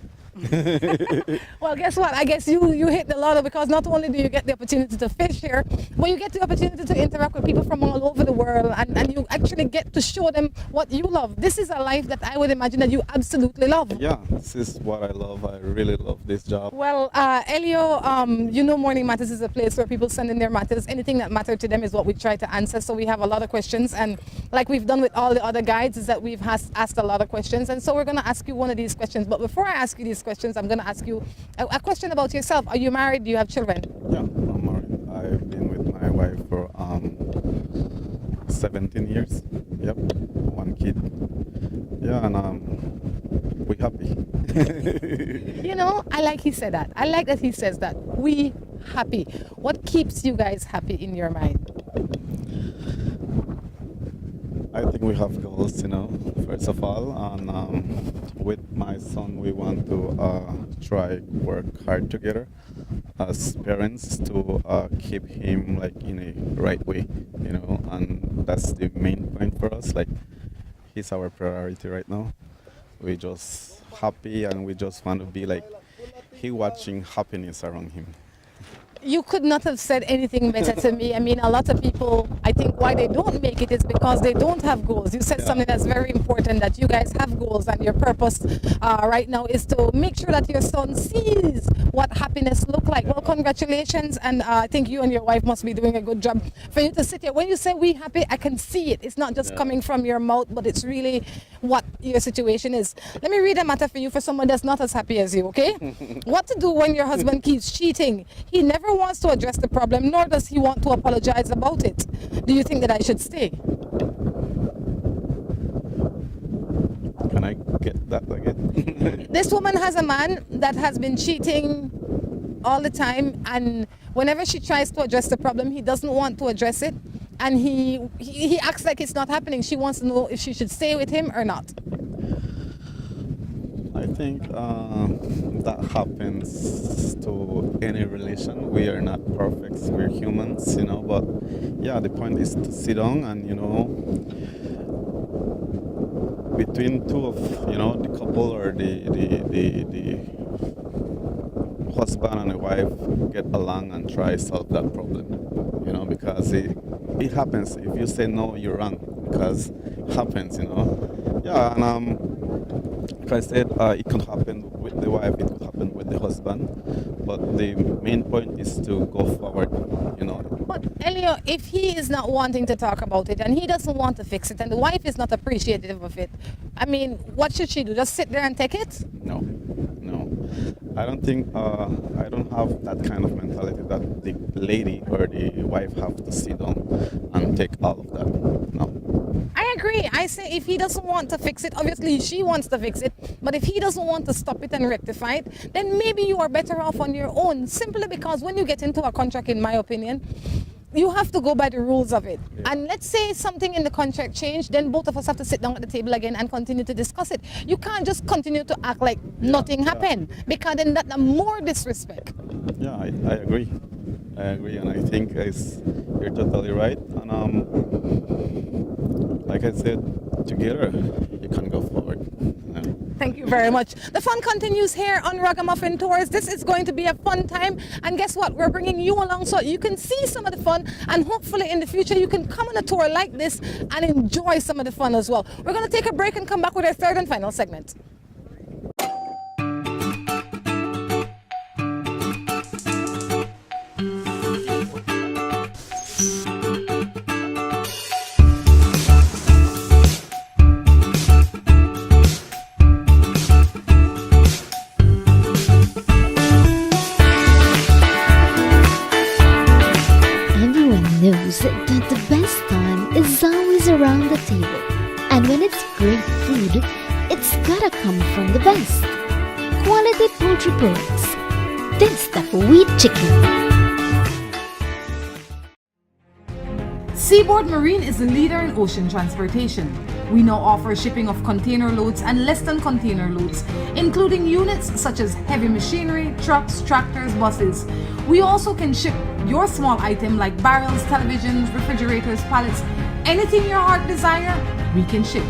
Well, guess what? I guess you hit the lotto because not only do you get the opportunity to fish here, but you get the opportunity to interact with people from all over the world and you actually get to show them what you love. This is a life that I would imagine that you absolutely love. Yeah, this is what I love. I really love this job. Well, Elio, you know Morning Matters is a place where people send in their matters. Anything that mattered to them is what we try to answer. So we have a lot of questions, and like we've done with all the other guides, is that we've asked a lot of questions. And so we're going to ask you one of these questions. But before I ask you these questions, I'm going to ask you a question about yourself. Are you married? Do you have children? Yeah, I'm married. I've been with my wife for 17 years. Yep, 1 kid. Yeah, and we're happy. You know, I like he said that. I like that he says that. We happy. What keeps you guys happy in your mind? I think we have goals, you know, first of all, and with my son we want to try work hard together as parents to keep him like in a right way, you know, and that's the main point for us. Like, he's our priority right now. We're just happy and we just want to be like he watching happiness around him. You could not have said anything better to me. I mean, a lot of people, I think why they don't make it is because they don't have goals. You said something that's very important, that you guys have goals, and your purpose right now is to make sure that your son sees what happiness look like. Well, congratulations, and I think you and your wife must be doing a good job. For you to sit here, when you say we happy, I can see it. It's not just coming from your mouth, but it's really what your situation is. Let me read a matter for you for someone that's not as happy as you, okay? What to do when your husband keeps cheating? He never wants to address the problem, nor does he want to apologize about it. Do you think that I should stay? Can I get that again? This woman has a man that has been cheating all the time, and whenever she tries to address the problem, he doesn't want to address it, and he acts like it's not happening. She wants to know if she should stay with him or not. I think that happens to any relation. We are not perfect, we're humans, you know, but yeah, the point is to sit down and, you know, between two of, you know, the couple or the husband and the wife get along and try solve that problem, you know, because it happens. If you say no, you're wrong, because it happens, you know. Yeah, and like I said, it could happen with the wife, it could happen with the husband, but the main point is to go forward, you know. But Elio, if he is not wanting to talk about it and he doesn't want to fix it and the wife is not appreciative of it, I mean, what should she do? Just sit there and take it? No. I don't think, I don't have that kind of mentality that the lady or the wife have to sit down and take all of that. No. I agree. I say if he doesn't want to fix it, obviously she wants to fix it, but if he doesn't want to stop it and rectify it, then maybe you are better off on your own, simply because when you get into a contract, in my opinion, you have to go by the rules of it. Yeah. And let's say something in the contract changed, then both of us have to sit down at the table again and continue to discuss it. You can't just continue to act like nothing happened, because then that's more disrespect. Yeah, I agree. I agree, and I think you're totally right. And like I said, together you can go forward. Yeah. Thank you very much. The fun continues here on Raggamuffin Tours. This is going to be a fun time, and guess what? We're bringing you along so you can see some of the fun, and hopefully in the future you can come on a tour like this and enjoy some of the fun as well. We're going to take a break and come back with our third and final segment. the best time is always around the table. And when it's great food, it's gotta come from the best. Quality poultry products. This the wheat chicken. Seaboard Marine is the leader in ocean transportation. We now offer shipping of container loads and less than container loads, including units such as heavy machinery, trucks, tractors, buses. We also can ship your small item like barrels, televisions, refrigerators, pallets, anything your heart desire, we can ship.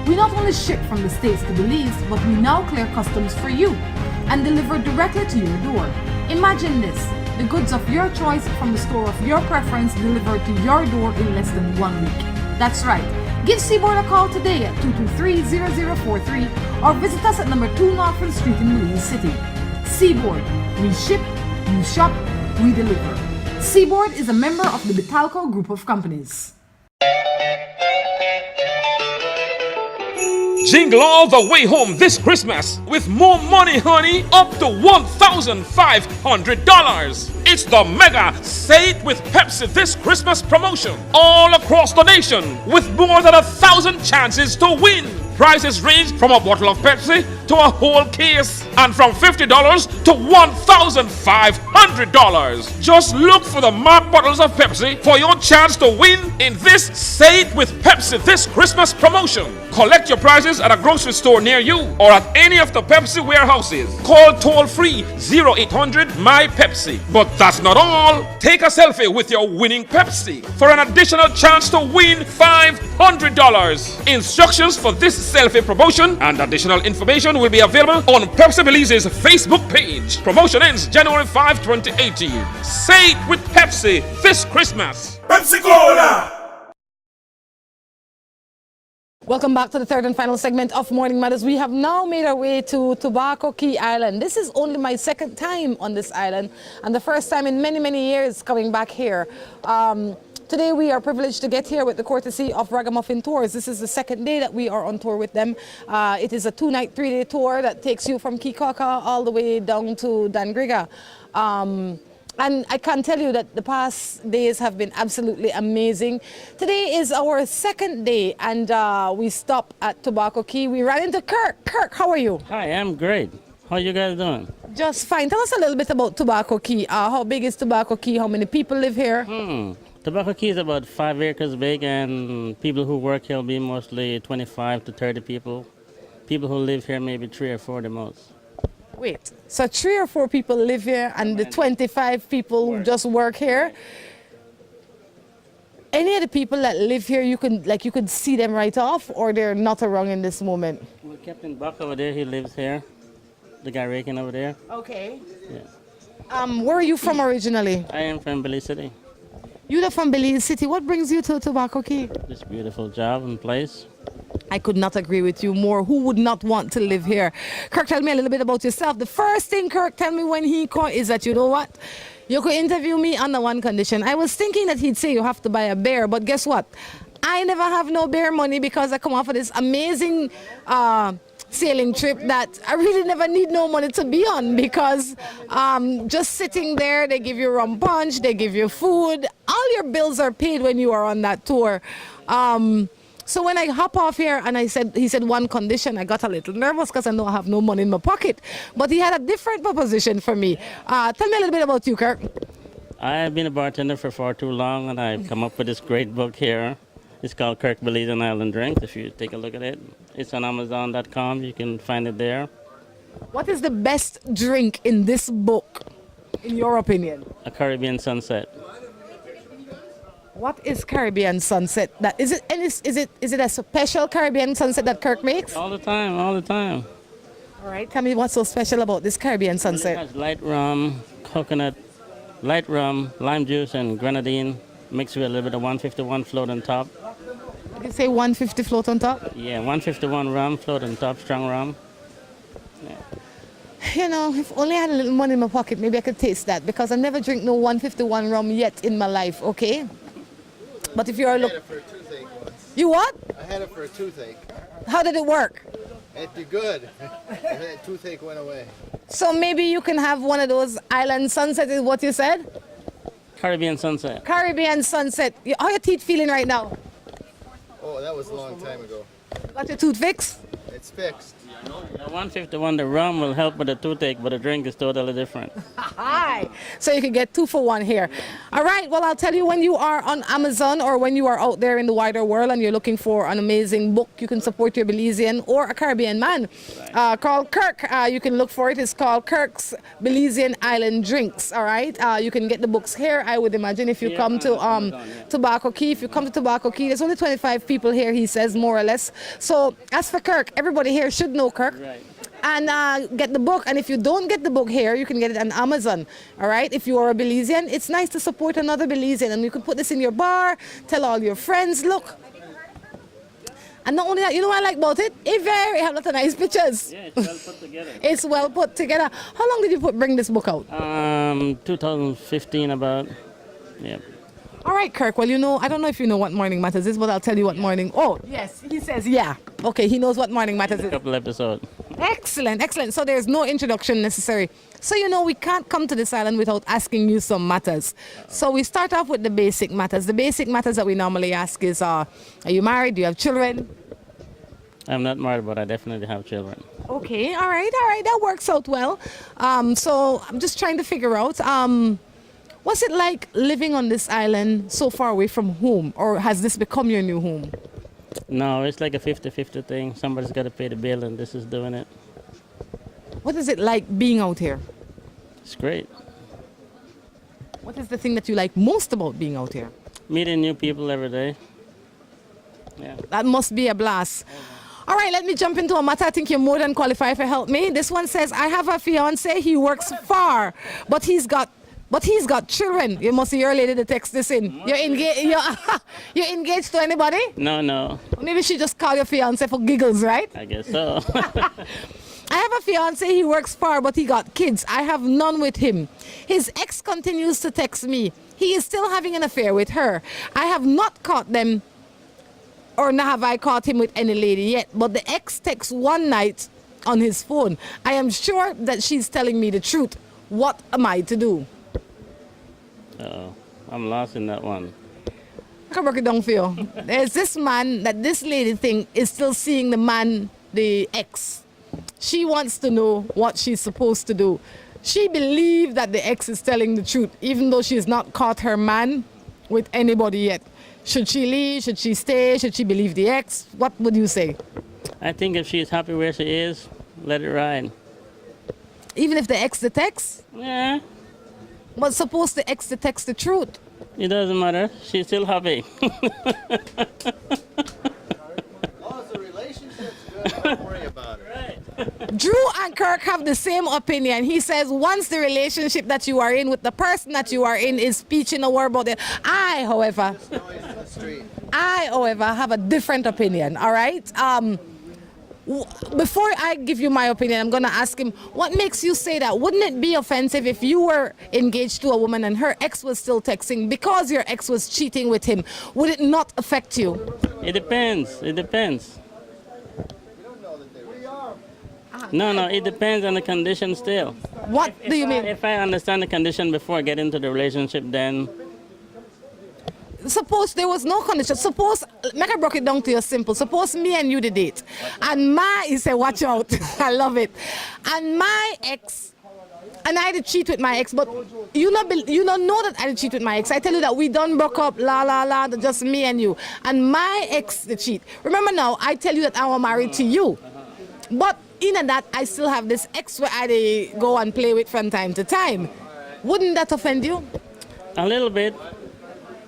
We not only ship from the States to Belize, but we now clear customs for you and deliver directly to your door. Imagine this. The goods of your choice from the store of your preference delivered to your door in less than 1 week. That's right. Give Seaboard a call today at 223-0043 or visit us at number 2 Northfield Street in Belize City. Seaboard. We ship, you shop, we deliver. Seaboard is a member of the Betalco Group of Companies. Jingle all the way home this Christmas with more money, honey, up to $1,500. It's the mega Say It with Pepsi this Christmas promotion all across the nation with more than 1,000 chances to win. Prizes range from a bottle of Pepsi to a whole case and from $50 to $1,500. Just look for the marked bottles of Pepsi for your chance to win in this Say It with Pepsi this Christmas promotion. Collect your prizes at a grocery store near you or at any of the Pepsi warehouses. Call toll-free 0800-MY-PEPSI. But that's not all. Take a selfie with your winning Pepsi for an additional chance to win $500. Instructions for this selfie promotion and additional information will be available on Pepsi Belize's Facebook page. Promotion ends January 5, 2018. Say it with Pepsi this Christmas. Pepsi Cola! Welcome back to the third and final segment of Morning Matters. We have now made our way to Tobacco Key Island. This is only my second time on this island and the first time in many, many years coming back here. Today we are privileged to get here with the courtesy of Raggamuffuin Tours. This is the second day that we are on tour with them. It is a 2-night, 3-day tour that takes you from Kikaka all the way down to Dangriga. And I can tell you that the past days have been absolutely amazing. Today is our second day and we stopped at Tobacco Key. We ran into Kirk. Kirk, how are you? Hi, I'm great. How you guys doing? Just fine. Tell us a little bit about Tobacco Key. How big is Tobacco Key? How many people live here? Tobacco Key is about 5 acres big and people who work here will be mostly 25 to 30 people. People who live here maybe 3 or 4 the most. Wait, so 3 or 4 people live here and the 25 people who just work here? Any of the people that live here, you could see them right off, or they're not around in this moment? Well, Captain Buck over there, he lives here. The guy raking over there. Okay. Yeah. Where are you from originally? I am from Belize City. You're from Belize City. What brings you to Tobacco Key? This beautiful job and place. I could not agree with you more. Who would not want to live here? Kirk, tell me a little bit about yourself. The first thing Kirk tell me when he called is that, you know what? You could interview me under one condition. I was thinking that he'd say you have to buy a bear, but guess what? I never have no bear money because I come off of this amazing sailing trip that I really never need no money to be on because just sitting there, they give you rum punch, they give you food. All your bills are paid when you are on that tour. So when I hop off here and he said one condition, I got a little nervous because I know I have no money in my pocket. But he had a different proposition for me. Tell me a little bit about you, Kirk. I've been a bartender for far too long and I've come up with this great book here. It's called Kirk Belize and Island Drinks. If you take a look at it, it's on Amazon.com. You can find it there. What is the best drink in this book, in your opinion? A Caribbean sunset. What is Caribbean sunset? Is it a special Caribbean sunset that Kirk makes? All the time, all the time. All right, tell me what's so special about this Caribbean sunset. It has light rum, coconut, light rum, lime juice, and grenadine mixed with a little bit of 151 float on top. Did you say 150 float on top? Yeah, 151 rum, float on top, strong rum. Yeah. You know, if only I had a little money in my pocket, maybe I could taste that because I never drink no 151 rum yet in my life, okay? But if you are looking... You what? I had it for a toothache. How did it work? It did good. The toothache went away. So maybe you can have one of those island sunsets is what you said? Caribbean sunset. Caribbean sunset. How are your teeth feeling right now? Oh, that was a long time ago. Got your tooth fixed? It's fixed. The 151, the rum will help with the toothache, but the drink is totally different. Hi. So you can get 2 for 1 here. All right. Well, I'll tell you, when you are on Amazon or when you are out there in the wider world and you're looking for an amazing book, you can support your Belizean or a Caribbean man called Kirk. You can look for it. It's called Kirk's Belizean Island Drinks. All right. You can get the books here. I would imagine if you come to Tobacco Key. If you come to Tobacco Key, there's only 25 people here, he says, more or less. So as for Kirk, everybody here should know Kirk. Right. And get the book. And if you don't get the book here, you can get it on Amazon. All right. If you are a Belizean, it's nice to support another Belizean, and you can put this in your bar. Tell all your friends, look. And not only that, you know what I like about it? It have a lot of nice pictures. Yeah, it's well put together. It's well put together. How long did you bring this book out? 2015 about. Yeah. All right, Kirk. Well, you know, I don't know if you know what Morning Matters is, but I'll tell you what morning. Oh, yes. He says, yeah. Okay, he knows what Morning Matters is. A couple episodes. Excellent, excellent. So there's no introduction necessary. So, you know, we can't come to this island without asking you some matters. So we start off with the basic matters. The basic matters that we normally ask is, are you married? Do you have children? I'm not married, but I definitely have children. Okay, all right. That works out well. So I'm just trying to figure out, what's it like living on this island so far away from home? Or has this become your new home? No, it's like a 50-50 thing. Somebody's got to pay the bill, and this is doing it. What is it like being out here? It's great. What is the thing that you like most about being out here? Meeting new people every day. Yeah. That must be a blast. All right, let me jump into a matter. I think you're more than qualified for help me. This one says, I have a fiance. He works far, but he's got children. You must see your lady to text this in. You're engaged to anybody? No. Maybe she just called your fiance for giggles, right? I guess so. I have a fiance. He works far, but he got kids. I have none with him. His ex continues to text me. He is still having an affair with her. I have not caught them, or nor have I caught him with any lady yet. But the ex texts one night on his phone. I am sure that she's telling me the truth. What am I to do? I'm lost in that one. I can break it down for you. There's this man that this lady thing is still seeing the man, the ex. She wants to know what she's supposed to do. She believes that the ex is telling the truth, even though she's not caught her man with anybody yet. Should she leave? Should she stay? Should she believe the ex? What would you say? I think if she's happy where she is, let it ride. Even if the ex detects? Yeah. But suppose the ex detects the truth. It doesn't matter. She's still happy. As long as the relationship's good, don't worry about it. Right. Drew and Kirk have the same opinion. He says once the relationship that you are in with the person that you are in is speeching a word about it. I, however, have a different opinion, all right? Before I give you my opinion, I'm going to ask him, what makes you say that? Wouldn't it be offensive if you were engaged to a woman and her ex was still texting because your ex was cheating with him? Would it not affect you? It depends. It depends. No, it depends on the condition still. What do you mean? If I understand the condition before I get into the relationship, then... Suppose there was no condition. Suppose, make I break it down to you simple. Suppose me and you did date. And he said, watch out. I love it. And my ex, and I did cheat with my ex, but you don't know that I did cheat with my ex. I tell you that we done broke up, just me and you. And my ex did cheat. Remember now, I tell you that I was married to you. But in that, I still have this ex where I go and play with from time to time. Wouldn't that offend you? A little bit.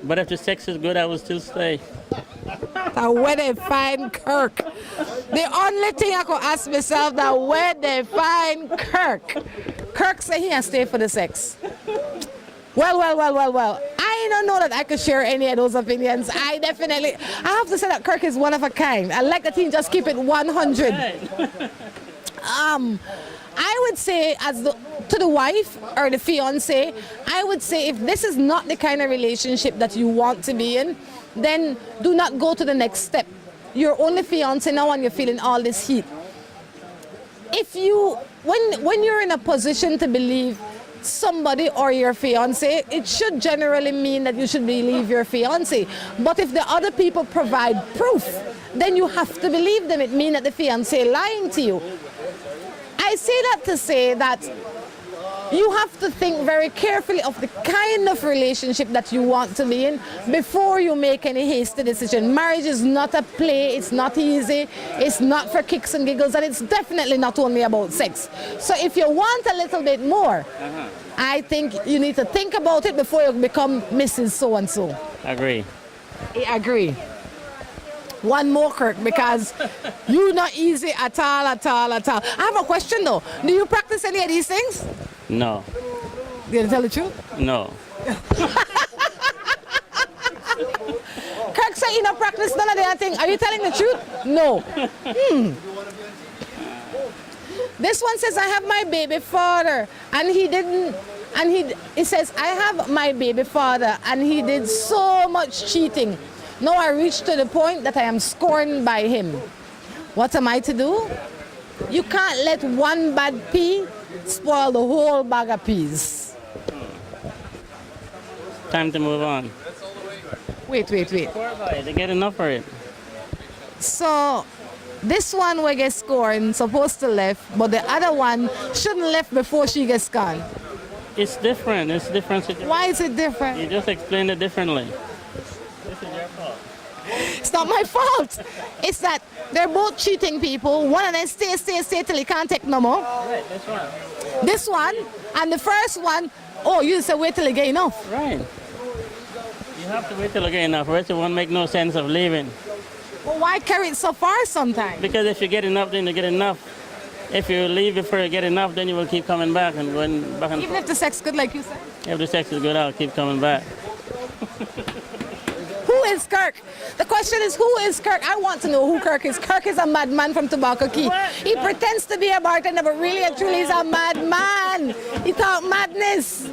But if the sex is good, I will still stay. Where they find Kirk. The only thing I could ask myself that where they find Kirk. Kirk said he has stay for the sex. Well. I don't know that I could share any of those opinions. I have to say that Kirk is one of a kind. I like that he just keep it 100. I would say to the wife or the fiance, I would say if this is not the kind of relationship that you want to be in, then do not go to the next step. You're only fiance now and you're feeling all this heat. If you, when you're in a position to believe somebody or your fiance, it should generally mean that you should believe your fiance. But if the other people provide proof, then you have to believe them. It means that the fiance is lying to you. I say that to say that you have to think very carefully of the kind of relationship that you want to be in before you make any hasty decision. Marriage is not a play, it's not easy, it's not for kicks and giggles, and it's definitely not only about sex. So if you want a little bit more, I think you need to think about it before you become Mrs. So-and-so. Agree. I agree. One more, Kirk, because you're not easy at all, at all, at all. I have a question though. Do you practice any of these things? No. You gonna tell the truth? No. Kirk said you don't practice none of that thing. Are you telling the truth? No. This one says, I have my baby father, and he didn't, and he says, I have my baby father, and he did so much cheating. Now I reached to the point that I am scorned by him. What am I to do? You can't let one bad pea spoil the whole bag of peas. Time to move on. Wait. They get enough for it. So, this one will get scorned, supposed to left, but the other one shouldn't left before she gets scorned. It's different. It's different situation. Why is it different? You just explained it differently. This is your fault. It's not my fault. It's that they're both cheating people. One of them stay till he can't take no more. Right, this one. This one, and the first one, oh, you just wait till he get enough. Right. You have to wait till you get enough, or else it won't make no sense of leaving. Well, why carry it so far sometimes? Because if you get enough, then you get enough. If you leave before you get enough, then you will keep coming back and going back and forth. Even if the sex good, like you said? If the sex is good, I'll keep coming back. Who is Kirk? The question is, who is Kirk? I want to know who Kirk is. Kirk is a madman from Tobacco Key. He pretends to be a bartender, but really and truly he's a madman. He talk madness.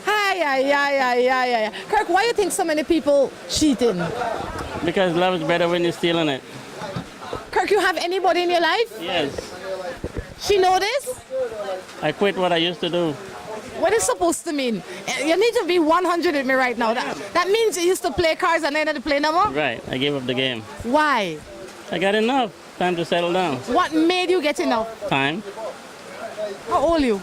Hi. Kirk, why do you think so many people cheating? Because love is better when you're stealing it. Kirk, you have anybody in your life? Yes. She know this? I quit what I used to do. What is supposed to mean? You need to be 100 with me right now. That means you used to play cards and then to play no more? Right. I gave up the game. Why? I got enough. Time to settle down. What made you get enough? Time. How old are you?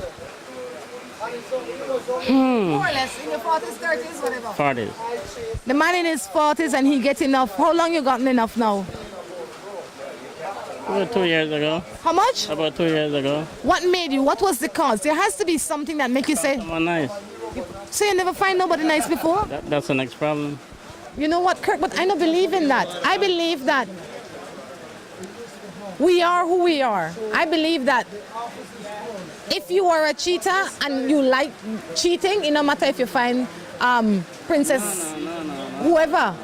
More or less, in your 40s, 30s, whatever. 40s. The man in his 40s and he get enough. How long you gotten enough now? About 2 years ago. How much? About 2 years ago. What made you? What was the cause? There has to be something that make you say... Someone nice. So you never find nobody nice before? That's the next problem. You know what, Kirk? But I don't believe in that. I believe that we are who we are. I believe that if you are a cheater and you like cheating, it no matter if you find Princess, whoever,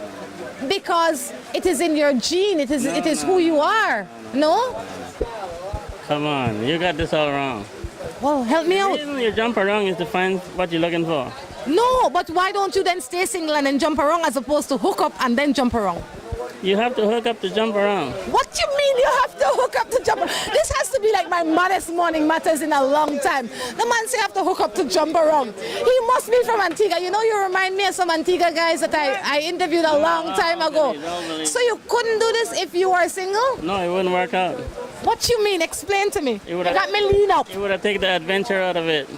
because it is in your gene. It is who you are. No? Come on, you got this all wrong. Well, help me out. The reason you jump around is to find what you're looking for. No, but why don't you then stay single and then jump around as opposed to hook up and then jump around? You have to hook up to jump around. What do you mean you have to hook up to jump around? This has to be like my maddest morning matters in a long time. The man say you have to hook up to jump around. He must be from Antigua. You know, you remind me of some Antigua guys that I interviewed a long time ago. So you couldn't do this if you were single? No, it wouldn't work out. What you mean? Explain to me. You got me lean up. You would have taken the adventure out of it.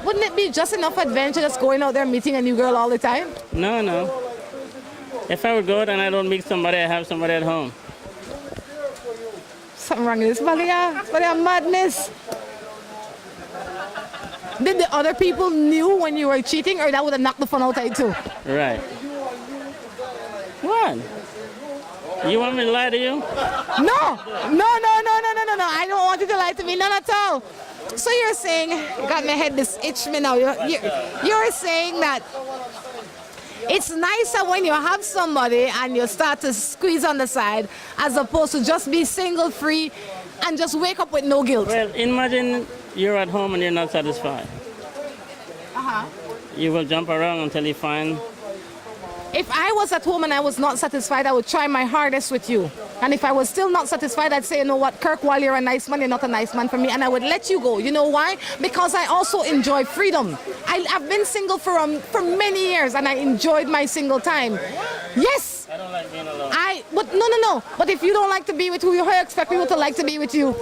Wouldn't it be just enough adventure just going out there meeting a new girl all the time? No. If I would go out and I don't meet somebody, I have somebody at home. Something wrong with this, Valia madness. Did the other people knew when you were cheating, or that would have knocked the fun out of you too? Right. What? You want me to lie to you? No. I don't want you to lie to me, none at all. So you're saying, got my head this itch me now. You're saying that it's nicer when you have somebody and you start to squeeze on the side as opposed to just be single free and just wake up with no guilt. Well, imagine you're at home and you're not satisfied. You will jump around until you find... If I was at home and I was not satisfied, I would try my hardest with you. And if I was still not satisfied, I'd say, you know what, Kirk, while you're a nice man, you're not a nice man for me, and I would let you go. You know why? Because I also enjoy freedom. I've been single for many years, and I enjoyed my single time. Yes. I don't like being alone. But no. But if you don't like to be with who you expect people to like to be with you.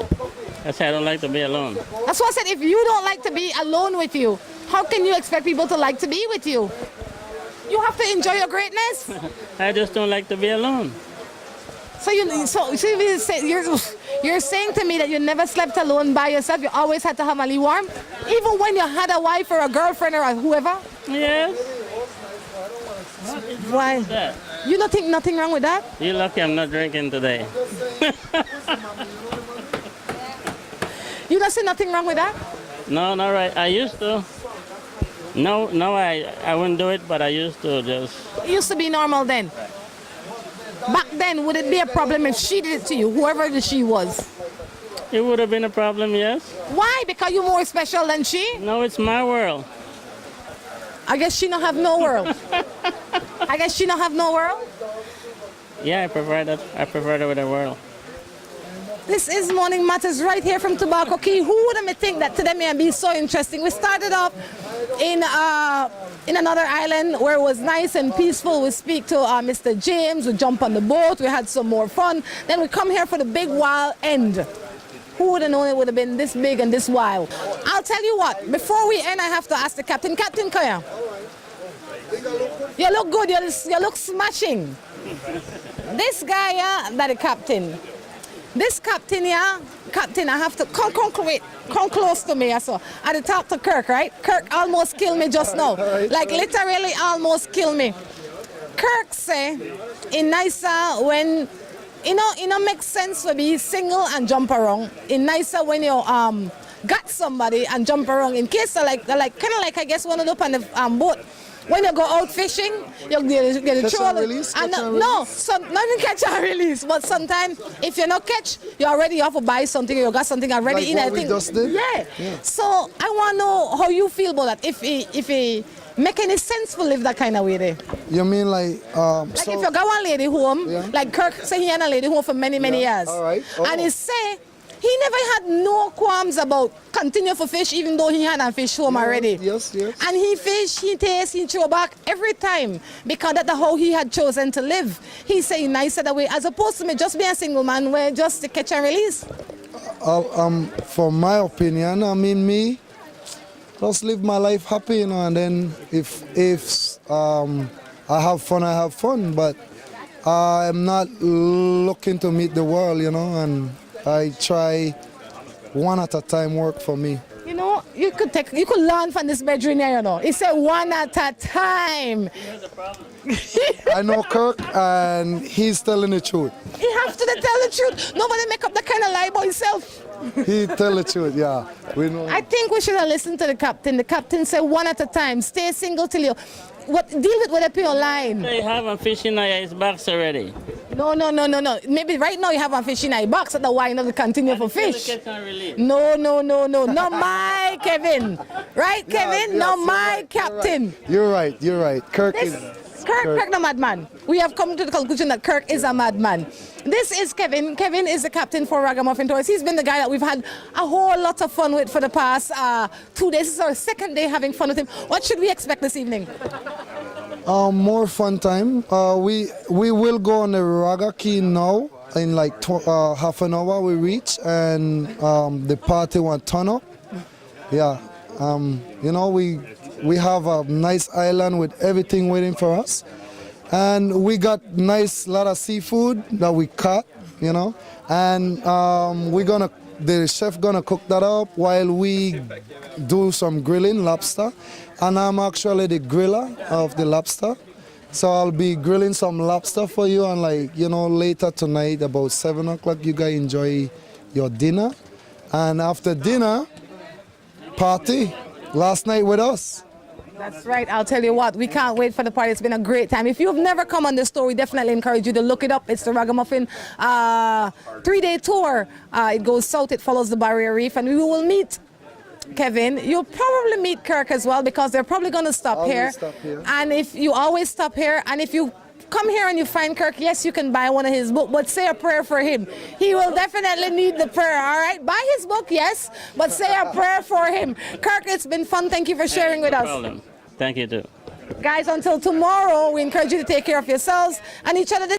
I said I don't like to be alone. That's why I said if you don't like to be alone with you, how can you expect people to like to be with you? You have to enjoy your greatness. I just don't like to be alone. So you're saying to me that you never slept alone by yourself. You always had to have a warm, even when you had a wife or a girlfriend or whoever. Yes. Why? You don't think nothing wrong with that? You're lucky I'm not drinking today. You don't see nothing wrong with that? No, not right. I used to. No, I wouldn't do it, but I used to just. It used to be normal then. Back then, would it be a problem if she did it to you, whoever she was? It would have been a problem, yes. Why? Because you're more special than she? No, it's my world. I guess she don't have no world. I guess she don't have no world? Yeah, I prefer that. I prefer that with a world. This is Morning Matters right here from Tobacco Key. Who would have think that today may be so interesting? We started off in another island where it was nice and peaceful. We speak to Mr. James, we jump on the boat, we had some more fun. Then we come here for the big wild end. Who would have known it would have been this big and this wild? I'll tell you what, before we end, I have to ask the captain. Captain Kaya, you look good, you look smashing. This guy, that the captain. This captain, Captain, I have to come close to me. So I had to talk to Kirk, right? Kirk almost killed me just now. Like literally almost killed me. Kirk say, it's nicer when, it makes sense to be single and jump around. It's nicer when you got somebody and jump around. In case kind of like I guess one of the up on the boat. When you go out fishing, you get a troll. Not even catch and release. But sometimes, if you not catch, you already have to buy something. You got something already in. I think. Yeah. So I want to know how you feel about that. If it make any sense to live that kind of way there. You mean like? Like if you got one lady home, like Kirk say he had a lady home for many years, all right. And he say. He never had no qualms about continue for fish, even though he had a fish home already. Yes. And he fish, he taste, he throw back every time because that's how he had chosen to live. He say nicer that way, as opposed to me just being a single man where just to catch and release. For my opinion, I mean me, just live my life happy, and then if I have fun, but I'm not looking to meet the world, and I try one at a time work for me. You could learn from this bedroom here, He said one at a time. I know Kirk, and he's telling the truth. He has to tell the truth. Nobody make up that kind of lie about himself. He tell the truth, yeah. We know. I think we should have listened to the captain. The captain said one at a time. Stay single till you... deal with what your line. They have a fish in his box already. No. Maybe right now you have a fish in your box at the wine of the continue for fish. No. Not my Kevin. Right, Kevin? Not my captain. You're right. Kirk is the madman. We have come to the conclusion that Kirk is a madman. This is Kevin. Kevin is the captain for Raggamuffin Tours. He's been the guy that we've had a whole lot of fun with for the past 2 days. This is our second day having fun with him. What should we expect this evening? More fun time. We will go on the Ragga Key now. In like half an hour we reach, and the party will turn up. Yeah. We have a nice island with everything waiting for us. And we got lot of seafood that we caught, and the chef gonna cook that up while we do some grilling lobster. And I'm actually the griller of the lobster. So I'll be grilling some lobster for you, and later tonight about 7 o'clock you guys enjoy your dinner. And after dinner, party, last night with us. That's right. I'll tell you what, we can't wait for the party. It's been a great time. If you've never come on this tour, we definitely encourage you to look it up. It's the Raggamuffin 3-day tour. It goes south, it follows the Barrier Reef, and we will meet Kevin. You'll probably meet Kirk as well because they're probably going to stop here. And if you always stop here, and if you come here and you find Kirk, yes, you can buy one of his books, but say a prayer for him. He will definitely need the prayer, all right? Buy his book, yes, but say a prayer for him. Kirk, it's been fun. Thank you for sharing with us. No problem. Thank you, too. Guys, until tomorrow, we encourage you to take care of yourselves and each other.